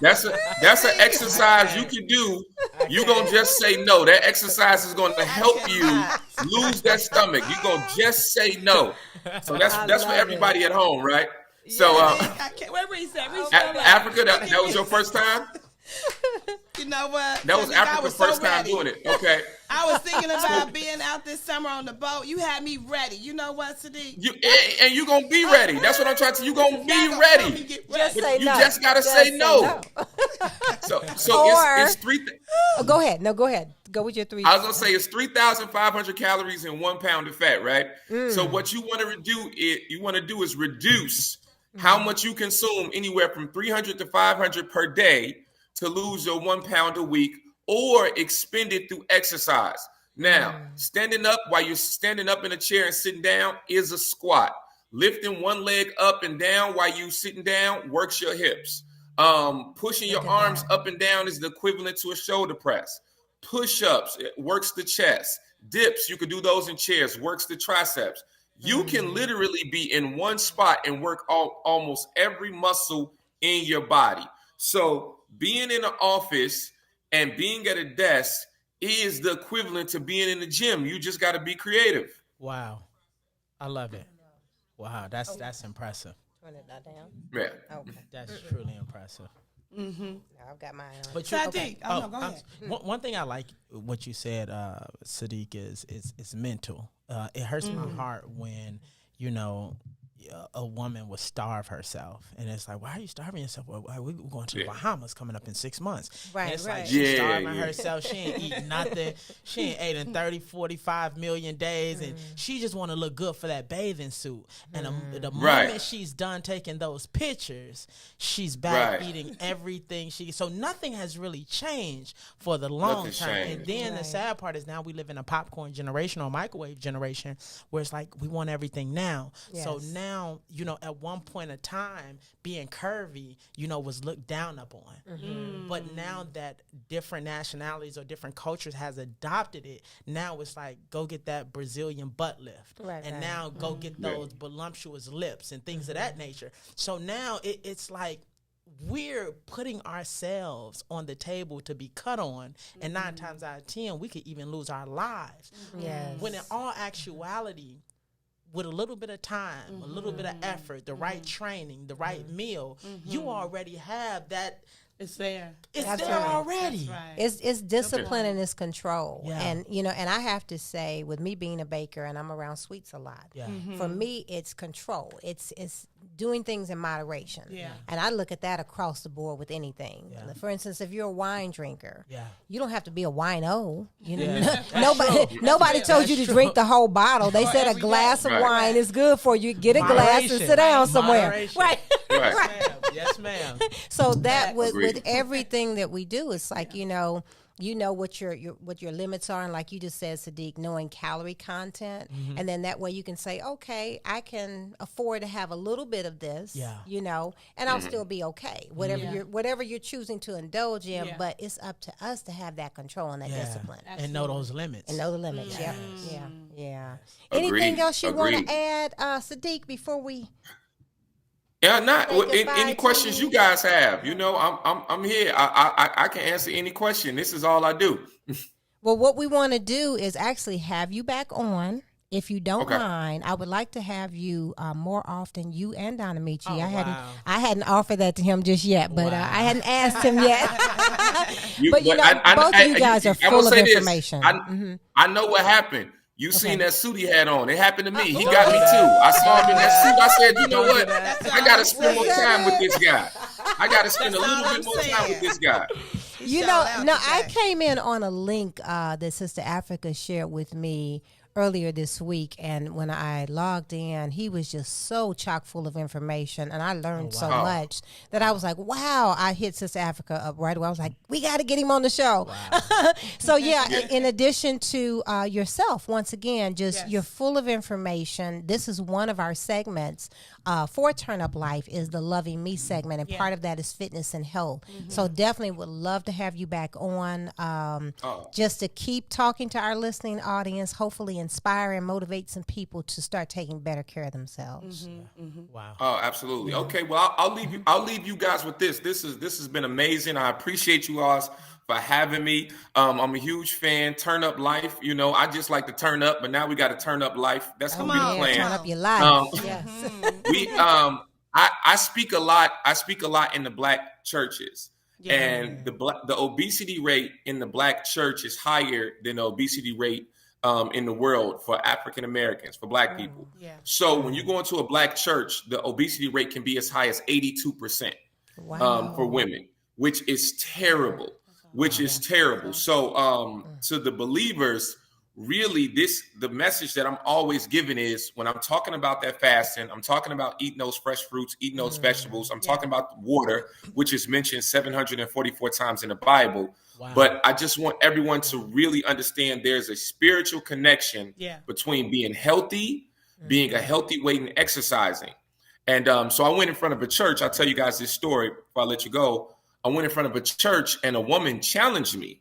Yes. That's an exercise you can do. You're gonna just say no. That exercise is gonna help you lose that stomach. You're gonna just say no. So that's for everybody at home, right? So Where reset? Africa, that was your first time? You know what? That was Sadiq, Africa's first time doing it. Okay. I was thinking about being out this summer on the boat. You had me ready. You know what, Sadiq? And you're going to be ready. That's what I'm trying to say. You're going to be ready. Just say You no. just got to say no. So it's three. Go ahead. No, go ahead. Go with your three. I was going to say it's 3,500 calories and 1 pound of fat, right? So what you want to do is reduce how much you consume, anywhere from 300 to 500 per day, to lose your 1 pound a week, or expend it through exercise. Now, standing up while you're standing up in a chair and sitting down is a squat. Lifting one leg up and down while you sitting down works your hips. Pushing your arms up and down is the equivalent to a shoulder press. Push-ups, it works the chest. Dips, you can do those in chairs, works the triceps. You can literally be in one spot and work almost every muscle in your body. So being in an office and being at a desk is the equivalent to being in the gym. You just got to be creative. Wow. I love it. Wow, that's impressive. Turn it down. Yeah. Okay. That's truly impressive. I've got mine on. But Sadiq, no, go ahead. One thing I like what you said, Sadiq, is mental. It hurts my heart when a woman would starve herself, and it's like, why are you starving yourself? Well, we're going to the Bahamas coming up in 6 months. Right, and it's right. like she's starving herself. She ain't eating nothing. She ain't ate in 30, 45 million days, and she just want to look good for that bathing suit. And the moment she's done taking those pictures, she's back eating everything so nothing has really changed for the long term. And then the sad part is now we live in a popcorn generation or microwave generation where it's like we want everything now. Yes. So now, at one point in time, being curvy, was looked down upon. But now that different nationalities or different cultures has adopted it, now it's like, go get that Brazilian butt lift. Now go get those voluptuous lips and things of that nature. So now it's like, we're putting ourselves on the table to be cut on, and 9 times out of 10, we could even lose our lives. Yes. When in all actuality, with a little bit of time, a little bit of effort, the right training, the right meal, you already have that. It's there. It's there already. Right. It's discipline and it's control. Yeah. And and I have to say, with me being a baker and I'm around sweets a lot, for me it's control. It's doing things in moderation. Yeah. And I look at that across the board with anything. Yeah. For instance, if you're a wine drinker, Yeah. you don't have to be a wino. Yeah. Nobody told you to drink the whole bottle. They said a glass of wine is good for you. Get a glass and sit down somewhere. Moderation. Right. Right. Yes, ma'am. So that with Agreed. everything that we do, it's like you know what your limits are, and like you just said, Sadiq, knowing calorie content, and then that way you can say, okay, I can afford to have a little bit of this, and I'll still be okay. Whatever you're choosing to indulge in, but it's up to us to have that control and that discipline. And know those limits. And know the limits. Yeah. Agreed. Anything else you want Agreed. to add, Sadiq, before we? Yeah, not Say goodbye any to questions me. you guys have. I'm here. I can answer any question. This is all I do. Well, what we want to do is actually have you back on. If you don't mind, I would like to have you more often. You and Donamichi. I hadn't offered that to him just yet, but I hadn't asked him yet. But both of you guys are full of information. I know what happened. You seen that suit he had on. It happened to me. He got me too. I saw him in that suit. I said, you know what? I got to spend more time with this guy. I got to spend a little bit more time with this guy. I came in on a link that Sister Africa shared with me earlier this week, and when I logged in, he was just so chock full of information, and I learned so much that I was like, wow. I hit Sister Africa up right away. I was like, we got to get him on the show. Wow. So in addition to yourself, once again, you're full of information. This is one of our segments for Turn Up Life is the Loving Me segment, and part of that is fitness and health. So definitely would love to have you back on just to keep talking to our listening audience, hopefully inspire and motivate some people to start taking better care of themselves. Wow. Oh, absolutely. Okay, well, I'll leave you guys with this. This has been amazing. I appreciate you guys for having me. I'm a huge fan. Turn up life. I just like to turn up, but now we got to turn up life. That's gonna be the plan. Turn up your life. Yes. I speak a lot. I speak a lot in the Black churches. And the obesity rate in the Black church is higher than the obesity rate in the world for African Americans, for Black people. So when you go into a Black church, the obesity rate can be as high as 82% for women, which is terrible. So to the believers, really the message that I'm always giving is when I'm talking about that fasting, I'm talking about eating those fresh fruits, eating those vegetables. I'm talking about water, which is mentioned 744 times in the Bible. Wow. But I just want everyone to really understand there's a spiritual connection between being healthy, being a healthy weight, and exercising. And so I went in front of a church. I'll tell you guys this story before I let you go. I went in front of a church and a woman challenged me.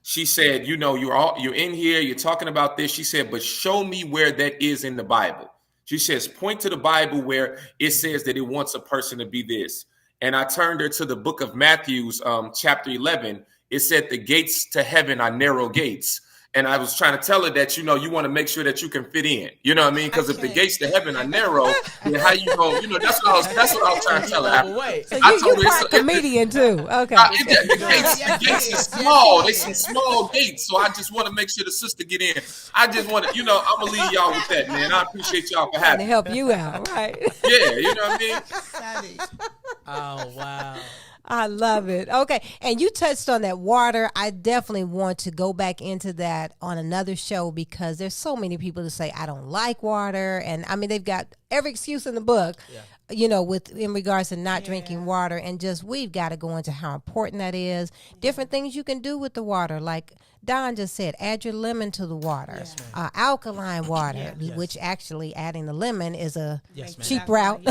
She said, you're in here, you're talking about this. She said, but show me where that is in the Bible. She says, point to the Bible where it says that it wants a person to be this. And I turned her to the book of Matthew, chapter 11. It said the gates to heaven are narrow gates. And I was trying to tell her that, you want to make sure that you can fit in. You know what I mean? Because if the gates to heaven are narrow, then how you go? That's what I was trying to tell her. So you're part comedian too. Okay. The gates are small. They some small gates. So I just want to make sure the sister get in. I just want to, I'm going to leave y'all with that, man. I appreciate y'all for having me. To help you out, right? Yeah, you know what I mean? Oh, wow. I love it. Okay. And you touched on that water. I definitely want to go back into that on another show because there's so many people that say, I don't like water. And I mean, they've got every excuse in the book, in regards to not drinking water. And just, we've got to go into how important that is. Different things you can do with the water. Like Don just said, add your lemon to the water, alkaline water, which actually adding the lemon is a cheap route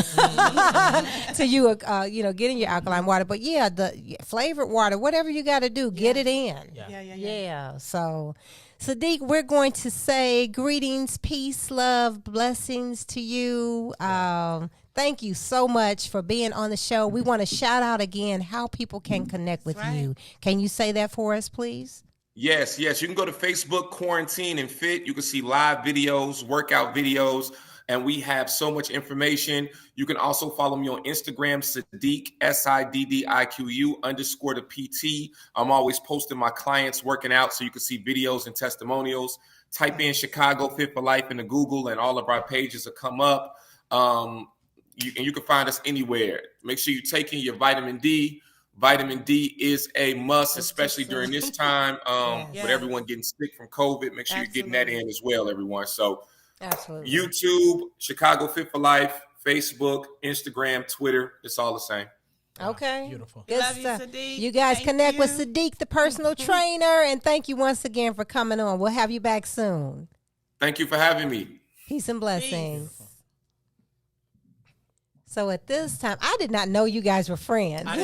to you, getting your alkaline water. But the flavored water, whatever you got to do, get it in. Yeah. So, Sadiq, we're going to say greetings, peace, love, blessings to you. Thank you so much for being on the show. We want to shout out again how people can connect with you. Can you say that for us, please? Yes. You can go to Facebook, Quarantine and Fit. You can see live videos, workout videos, and we have so much information. You can also follow me on Instagram, Sadiq, SIDDIQU _ the PT. I'm always posting my clients working out, so you can see videos and testimonials. Type in Chicago Fit for Life into Google, and all of our pages will come up. You can find us anywhere. Make sure you're taking your vitamin D. Vitamin D is a must, especially during this time with everyone getting sick from COVID. Make sure you're getting that in as well, everyone. So YouTube, Chicago Fit for Life, Facebook, Instagram, Twitter. It's all the same. Okay. Beautiful. Good Love stuff. you, Sadiq. You guys Thank connect you. with Sadiq, the personal trainer. And thank you once again for coming on. We'll have you back soon. Thank you for having me. Peace and blessings. So at this time, I did not know you guys were friends. I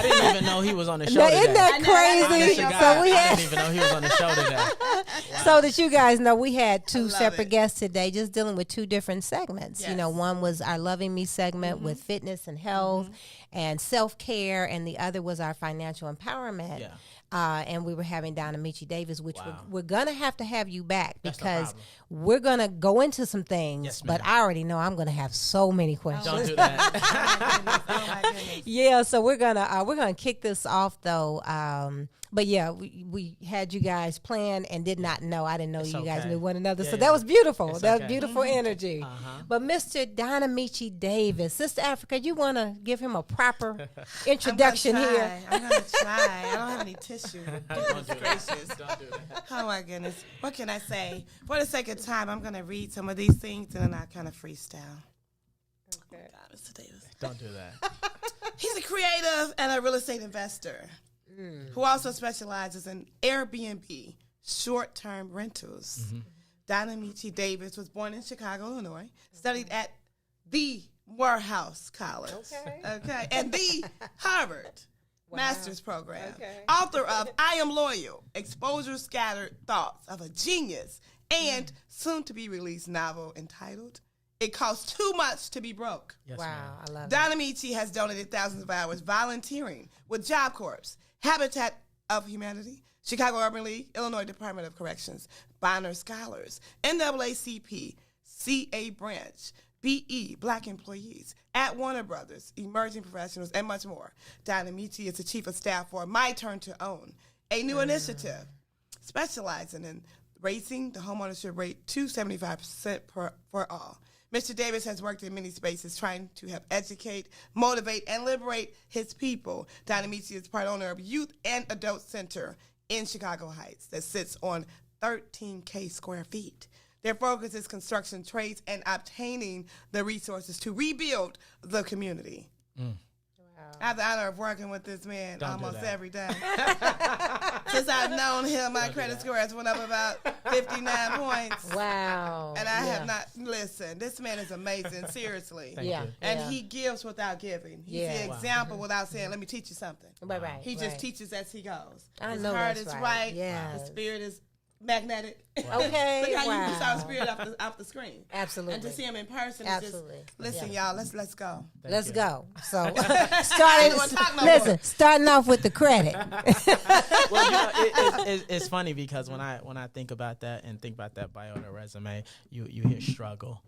didn't even know he was on the show Now, today. isn't that crazy? So we I had, didn't even know he was on the show today. Wow. so that you guys know, we had two love separate it. guests today, just dealing with two different segments. Yes. One was our Loving Me segment with fitness and health and self-care, and the other was our financial empowerment. Yeah. And we were having Donna Michi Davis, which Wow. we're going to have you back That's no because problem. we're going to go into some things, Yes, but ma'am. I already know I'm going to have so many questions. Don't do that. Oh my goodness. Yeah, so we're gonna kick this off though. But yeah, we had you guys plan and did not know. I didn't know It's you guys okay. knew one another. Yeah, So yeah. that was beautiful. It's That was okay. beautiful energy. But Mr. Donna Michi Davis, Sister Africa, you want to give him a proper introduction here? I'm gonna try. I don't have any tissue. Don't do that. Don't do that. Oh my goodness. What can I say? For the sake of time, I'm gonna read some of these things and then I kind of freestyle. Okay. God, Mr. Davis. Don't do that. He's a creative and a real estate investor who also specializes in Airbnb, short-term rentals. Donna Michi Davis was born in Chicago, Illinois, studied at the Morehouse College, okay, and the Harvard Master's Program. Author of I Am Loyal, Exposure Scattered Thoughts of a Genius, and soon-to-be-released novel entitled It Costs Too Much to Be Broke. Yes, Wow, ma'am. I love it. Donna Michi has donated thousands of hours volunteering with Job Corps, Habitat of Humanity, Chicago Urban League, Illinois Department of Corrections, Bonner Scholars, NAACP, CA Branch, BE, Black Employees, at Warner Brothers, Emerging Professionals, and much more. Donna Michi is the Chief of Staff for My Turn to Own, a new initiative specializing in raising the homeownership rate to 75% for all. Mr. Davis has worked in many spaces trying to help educate, motivate, and liberate his people. Donna Michi is part owner of Youth and Adult Center in Chicago Heights that sits on 13K square feet. Their focus is construction trades and obtaining the resources to rebuild the community. I have the honor of working with this man Don't do almost that. every day. Since I've known him, my credit score has went up about 59 points. Wow. And I have not listened. This man is amazing, seriously. Thank Yeah. you. And he gives without giving. He's Yeah. the Wow. example without saying, let me teach you something. Right. He just teaches as he goes. I His know heart that's is right. right. Yes. His spirit is magnetic. Okay, Look how wow. you saw spirit off the screen. Absolutely. And to see him in person, Absolutely. is just, listen, y'all, let's go. Let's go. So, starting off with the credit. Well, it's funny because when I think about that and think about that bio or resume, you hear struggle.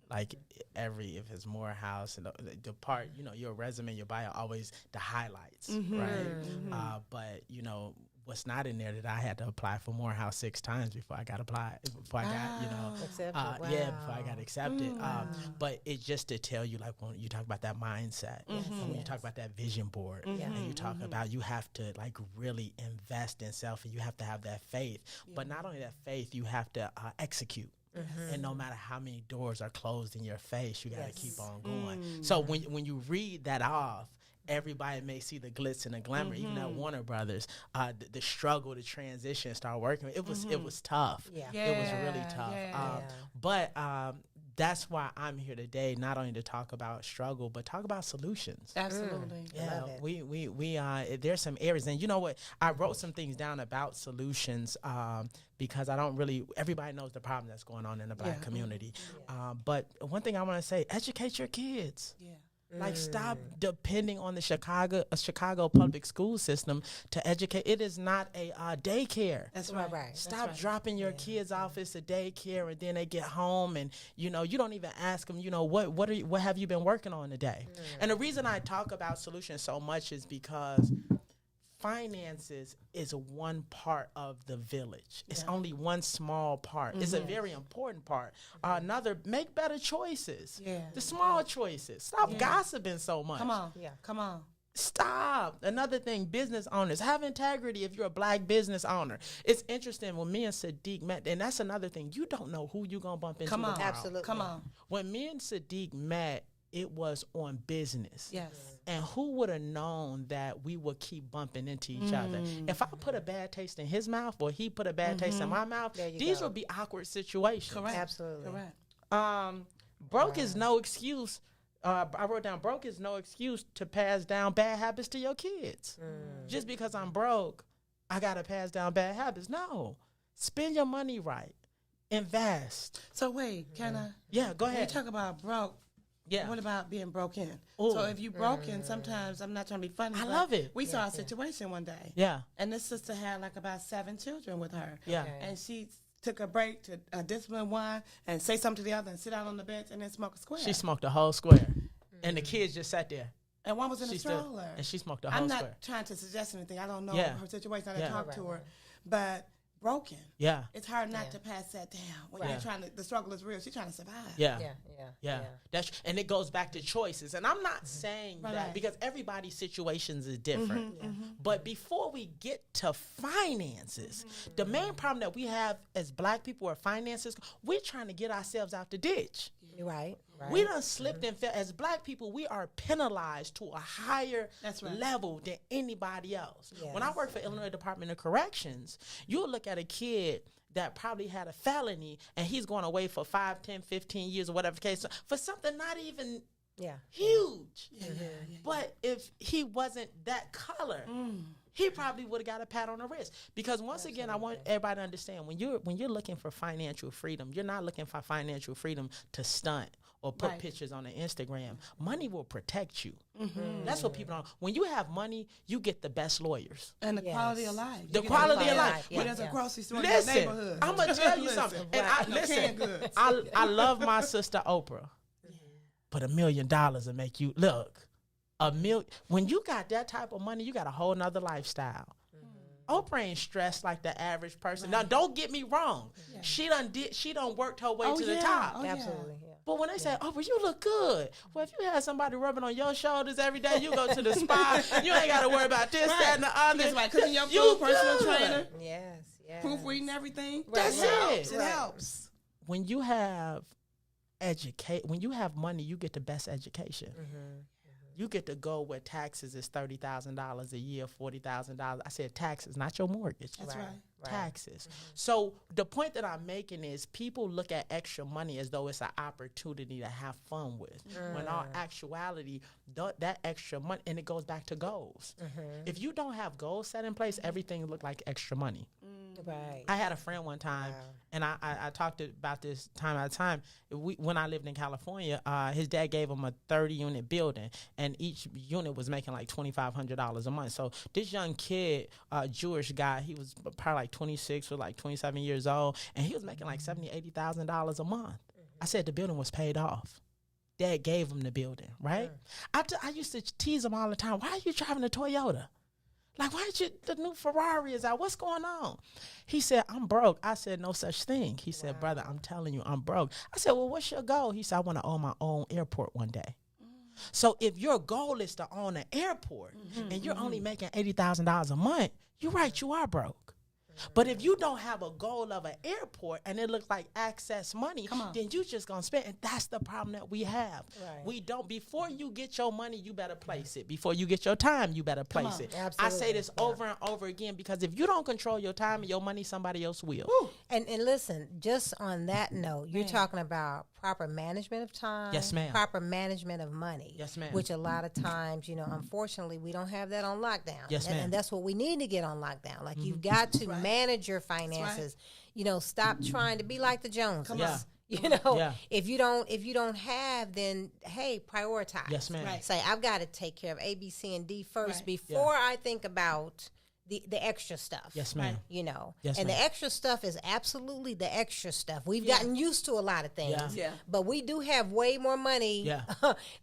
Like if it's Morehouse and the part, your resume, your bio, always the highlights, right? But what's not in there that I had to apply for Morehouse 6 times before I got accepted. Before I got accepted. But it's just to tell you, like, when you talk about that mindset, and when you talk about that vision board, and you talk about you have to like really invest in self, and you have to have that faith. But not only that faith, you have to execute. And no matter how many doors are closed in your face, you got to keep on going. So when you read that off, everybody may see the glitz and the glamour. Even at Warner Brothers, the struggle, the transition, start working. It was tough. It was really tough. But that's why I'm here today, not only to talk about struggle, but talk about solutions. Absolutely. Yeah, we there's some areas, and you know what? I wrote some things down about solutions because everybody knows the problem that's going on in the Black community. But one thing I want to say, educate your kids. Like, stop depending on the Chicago public school system to educate. It is not a daycare. That's right. Stop dropping your kids off as a daycare, and then they get home, and you don't even ask them. What have you been working on today? And the reason I talk about solutions so much is because finances is one part of the village. It's only one small part. It's a very important part. Another, make better choices. The small choices. Stop gossiping so much. Come on. Stop. Another thing, business owners, have integrity if you're a Black business owner. It's interesting when me and Sadiq met, and that's another thing. You don't know who you're going to bump into tomorrow. Absolutely. Come on. When me and Sadiq met, it was on business. Yes. And who would have known that we would keep bumping into each other? If I put a bad taste in his mouth or he put a bad taste in my mouth, these would be awkward situations. Correct. Absolutely. Correct. Broke is no excuse. I wrote down, broke is no excuse to pass down bad habits to your kids. Just because I'm broke, I got to pass down bad habits. No. Spend your money right. Invest. So wait, can I? Yeah, go ahead. You talk about broke. Yeah. What about being broken? Ooh. So if you broken, sometimes, I'm not trying to be funny. I but love it. We saw a situation one day. Yeah. And this sister had like about 7 children with her. Yeah. And she took a break to discipline one and say something to the other and sit out on the bench and then smoke a square. She smoked a whole square. And the kids just sat there. And one was in a stroller. And she smoked a whole square. I'm not trying to suggest anything. I don't know Yeah. her situation. I didn't talk to her. But broken. Yeah. It's hard not to pass that down. When you're trying to, the struggle is real. She's trying to survive. Yeah. Yeah. And it goes back to choices. And I'm not saying that because everybody's situations is different. But before we get to finances, the main problem that we have as Black people are finances. We're trying to get ourselves out the ditch. Right. We done slipped and fell. As Black people, we are penalized to a higher level than anybody else. Yes. When I worked for Illinois Department of Corrections, you'll look at a kid that probably had a felony and he's going away for 5, 10, 15 years or whatever the case, for something not even huge. But if he wasn't that color, he probably would have got a pat on the wrist. Because once again, I want everybody to understand, when you're looking for financial freedom, you're not looking for financial freedom to stunt or put pictures on the Instagram. Money will protect you. That's what people don't. When you have money, you get the best lawyers. And the quality of life. The quality of life. When there's a grocery store in Listen, your neighborhood. I'm going to tell you something. And I love my sister Oprah. But $1 million will make you, look, when you got that type of money, you got a whole nother lifestyle. Oprah ain't stressed like the average person. Now, don't get me wrong. She done worked her way to the top. Absolutely. But when they say, Oprah, you look good. Well, if you had somebody rubbing on your shoulders every day, you go to the spa, you ain't got to worry about this, that, and the other. It's like cooking your food, personal good. trainer. Yes. Proofreading everything. That's it. It helps. When you have when you have money, you get the best education. You get to go where taxes is $30,000 a year, $40,000. I said taxes, not your mortgage. That's right. Taxes. So the point that I'm making is people look at extra money as though it's an opportunity to have fun with. When all actuality, that extra money, and it goes back to goals. If you don't have goals set in place, everything look like extra money. Right. I had a friend one time, and I talked about this time at time. When I lived in California, his dad gave him a 30-unit building, and each unit was making like $2,500 a month. So this young kid, Jewish guy, he was probably like 26 or like 27 years old, and he was making like $70,000, $80,000 a month. I said the building was paid off. Dad gave him the building, right? I used to tease him all the time. Why are you driving a Toyota? Like, why did the new Ferrari is out? What's going on? He said, I'm broke. I said, no such thing. He said, brother, I'm telling you, I'm broke. I said, well, what's your goal? He said, I want to own my own airport one day. So if your goal is to own an airport and you're only making $80,000 a month, you're right, you are broke. But if you don't have a goal of an airport and it looks like access money, then you just going to spend. And that's the problem that we have. Right. We don't. Before you get your money, you better place it. Before you get your time, you better place it. Absolutely. I say this over and over again because if you don't control your time and your money, somebody else will. And listen, just on that note, you're talking about proper management of time. Yes, ma'am. Proper management of money. Yes, ma'am. Which a lot of times, unfortunately, we don't have that on lockdown. Yes, ma'am. And that's what we need to get on lockdown. Like, you've got to manage your finances. Stop trying to be like the Joneses. If you don't have, then hey, prioritize. Yes, ma'am. Right. Say, I've got to take care of A, B, C, and D first before I think about the extra stuff. Yes, ma'am. Yes, and the extra stuff is absolutely the extra stuff. We've gotten used to a lot of things, but we do have way more money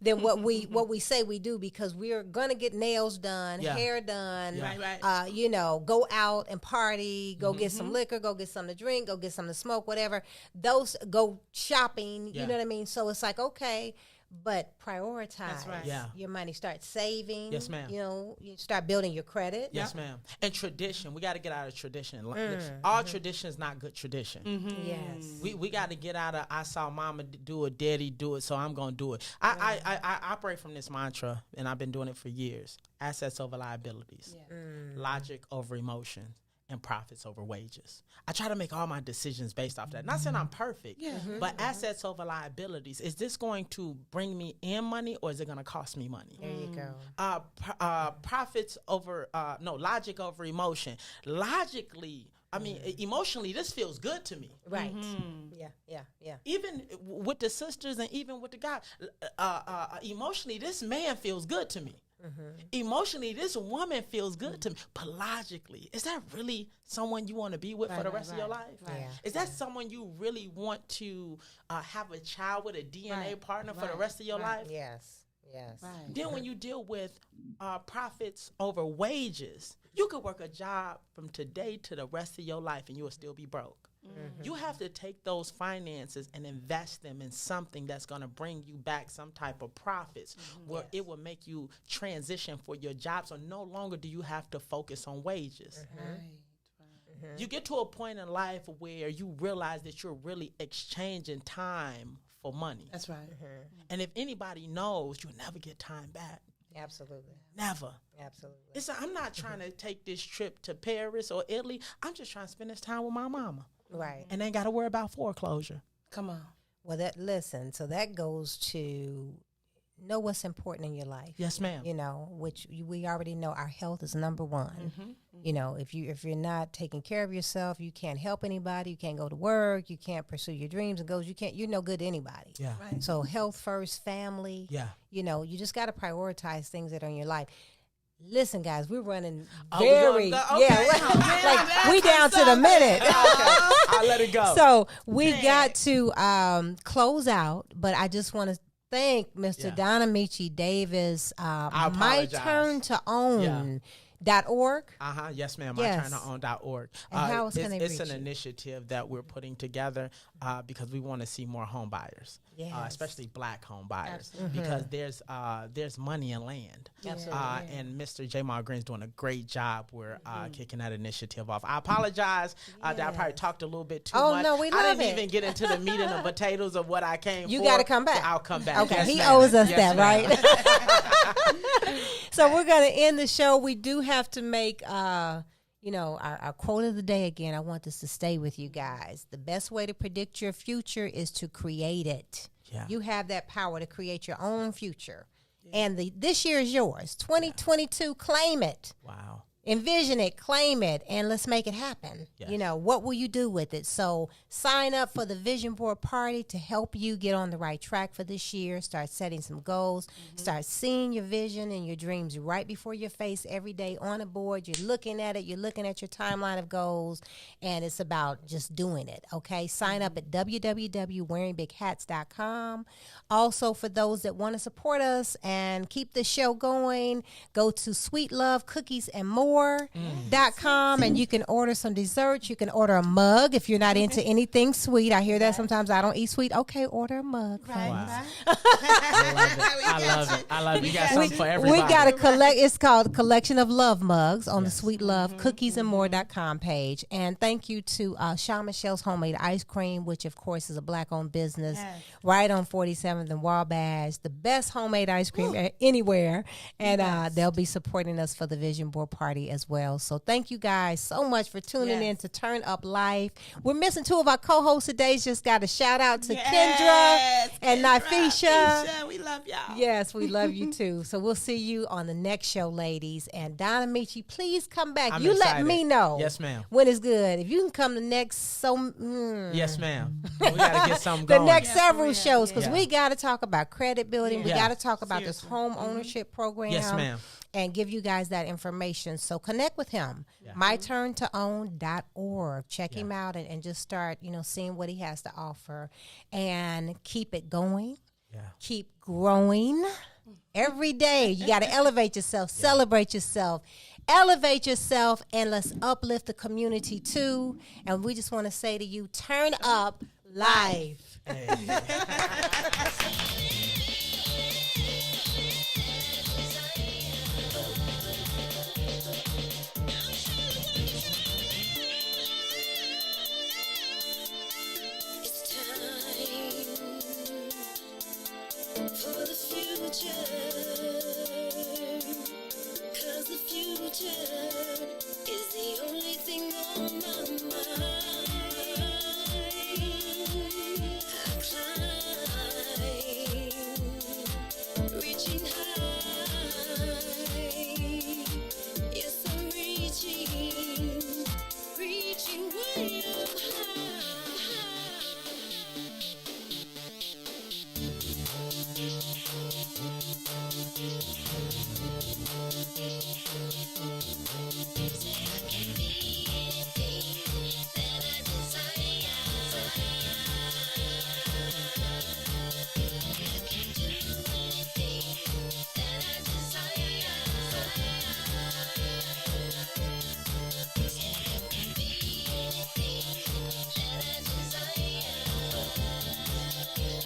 than what we say we do, because we're gonna get nails done, hair done, go out and party, go get some liquor, go get something to drink, go get something to smoke, whatever. Those go shopping. You know what I mean? So it's like, okay. But prioritize your money. Start saving. Yes, ma'am. You start building your credit. Yes, ma'am. And tradition. We got to get out of tradition. All tradition is not good tradition. Yes. We got to get out of, I saw mama do it, daddy do it, so I'm going to do it. I operate from this mantra, and I've been doing it for years. Assets over liabilities. Logic over emotion. And profits over wages. I try to make all my decisions based off that. Not saying I'm perfect, but assets over liabilities. Is this going to bring me in money, or is it going to cost me money? There you go. Profits over, logic over emotion. Logically, emotionally, this feels good to me. Right. Yeah. Even with the sisters and even with the guy, emotionally, this man feels good to me. Emotionally, this woman feels good to me. But logically, is that really someone you want to be with for the rest of your life? Yeah. Is that someone you really want to have a child with, a DNA partner for the rest of your life? Yes. Then when you deal with profits over wages, you could work a job from today to the rest of your life and you will still be broke. You have to take those finances and invest them in something that's going to bring you back some type of profits, where it will make you transition for your job. So no longer do you have to focus on wages. You get to a point in life where you realize that you're really exchanging time for money. That's right. And if anybody knows, you'll never get time back. Absolutely. Never. Absolutely. I'm not trying to take this trip to Paris or Italy. I'm just trying to spend this time with my mama. Right. And ain't got to worry about foreclosure. Come on. Well, so that goes to know what's important in your life. Yes, ma'am. Which we already know our health is number one. If you're not taking care of yourself, you can't help anybody. You can't go to work. You can't pursue your dreams and goals. You're no good to anybody. Yeah. Right. So health first, family. Yeah. You just got to prioritize things that are in your life. Listen, guys, we're running we down to the minute. I'll let it go. So we got to close out, but I just want to thank Mr. Donamichi Davis. My Turn to Own. .org. Yes, ma'am. Yes. MyTurnToOwn.org. And how else can they it's reach an you? initiative that we're putting together because we want to see more home buyers, Yes. Especially black home buyers, because there's money in land. And Mr. J. Green's doing a great job. We're kicking that initiative off. I apologize that I probably talked a little bit too much. No, we love I didn't it. even get into the meat and the potatoes of what I came for. You got to come back. I'll come back. Okay, Yes, he ma'am. owes us Yes, that, ma'am. right? So we're going to end the show. We do have to make, our quote of the day again. I want this to stay with you guys. The best way to predict your future is to create it. Yeah. You have that power to create your own future. Yeah. And this year is yours. 2022, claim it. Wow. Envision it, claim it, and let's make it happen. Yes. You know, what will you do with it? So sign up for the Vision Board Party to help you get on the right track for this year. Start setting some goals. Start seeing your vision and your dreams right before your face every day on a board. You're looking at it. You're looking at your timeline of goals, and it's about just doing it, okay? Sign up at www.wearingbighats.com. Also, for those that want to support us and keep the show going, go to Sweet Love Cookies and More.com, and you can order some desserts. You can order a mug if you're not into anything sweet. I hear that sometimes. I don't eat sweet. Okay, order a mug. Wow. I love it. You got something for everybody. We got a it's called Collection of Love Mugs on the Sweet Love Cookies and More.com page. And thank you to Sean Michelle's Homemade Ice Cream, which of course is a Black-owned business right on 47th and Wabash. The best homemade ice cream anywhere. And they'll be supporting us for the Vision Board Party as well. So thank you guys so much for tuning in to Turn Up Life. We're missing two of our co-hosts today. Just got a shout out to Kendra and Nafisha. We love y'all. Yes, we love you too. So we'll see you on the next show, ladies. And Donna Michi, please come back. I'm you excited. let me know. Yes, ma'am. When it's good. If you can come the next Yes, ma'am. We got to get something going. the next several shows, because we got to talk about credit building. We Yeah. got to talk about this home ownership program. Yes, ma'am. And give you guys that information. So connect with him. MyTurnToOwn.org. Check him out and just start, seeing what he has to offer. And keep it going. Yeah. Keep growing. Every day, you got to elevate yourself, celebrate yourself, elevate yourself, and let's uplift the community too. And we just want to say to you, turn up life. Hey.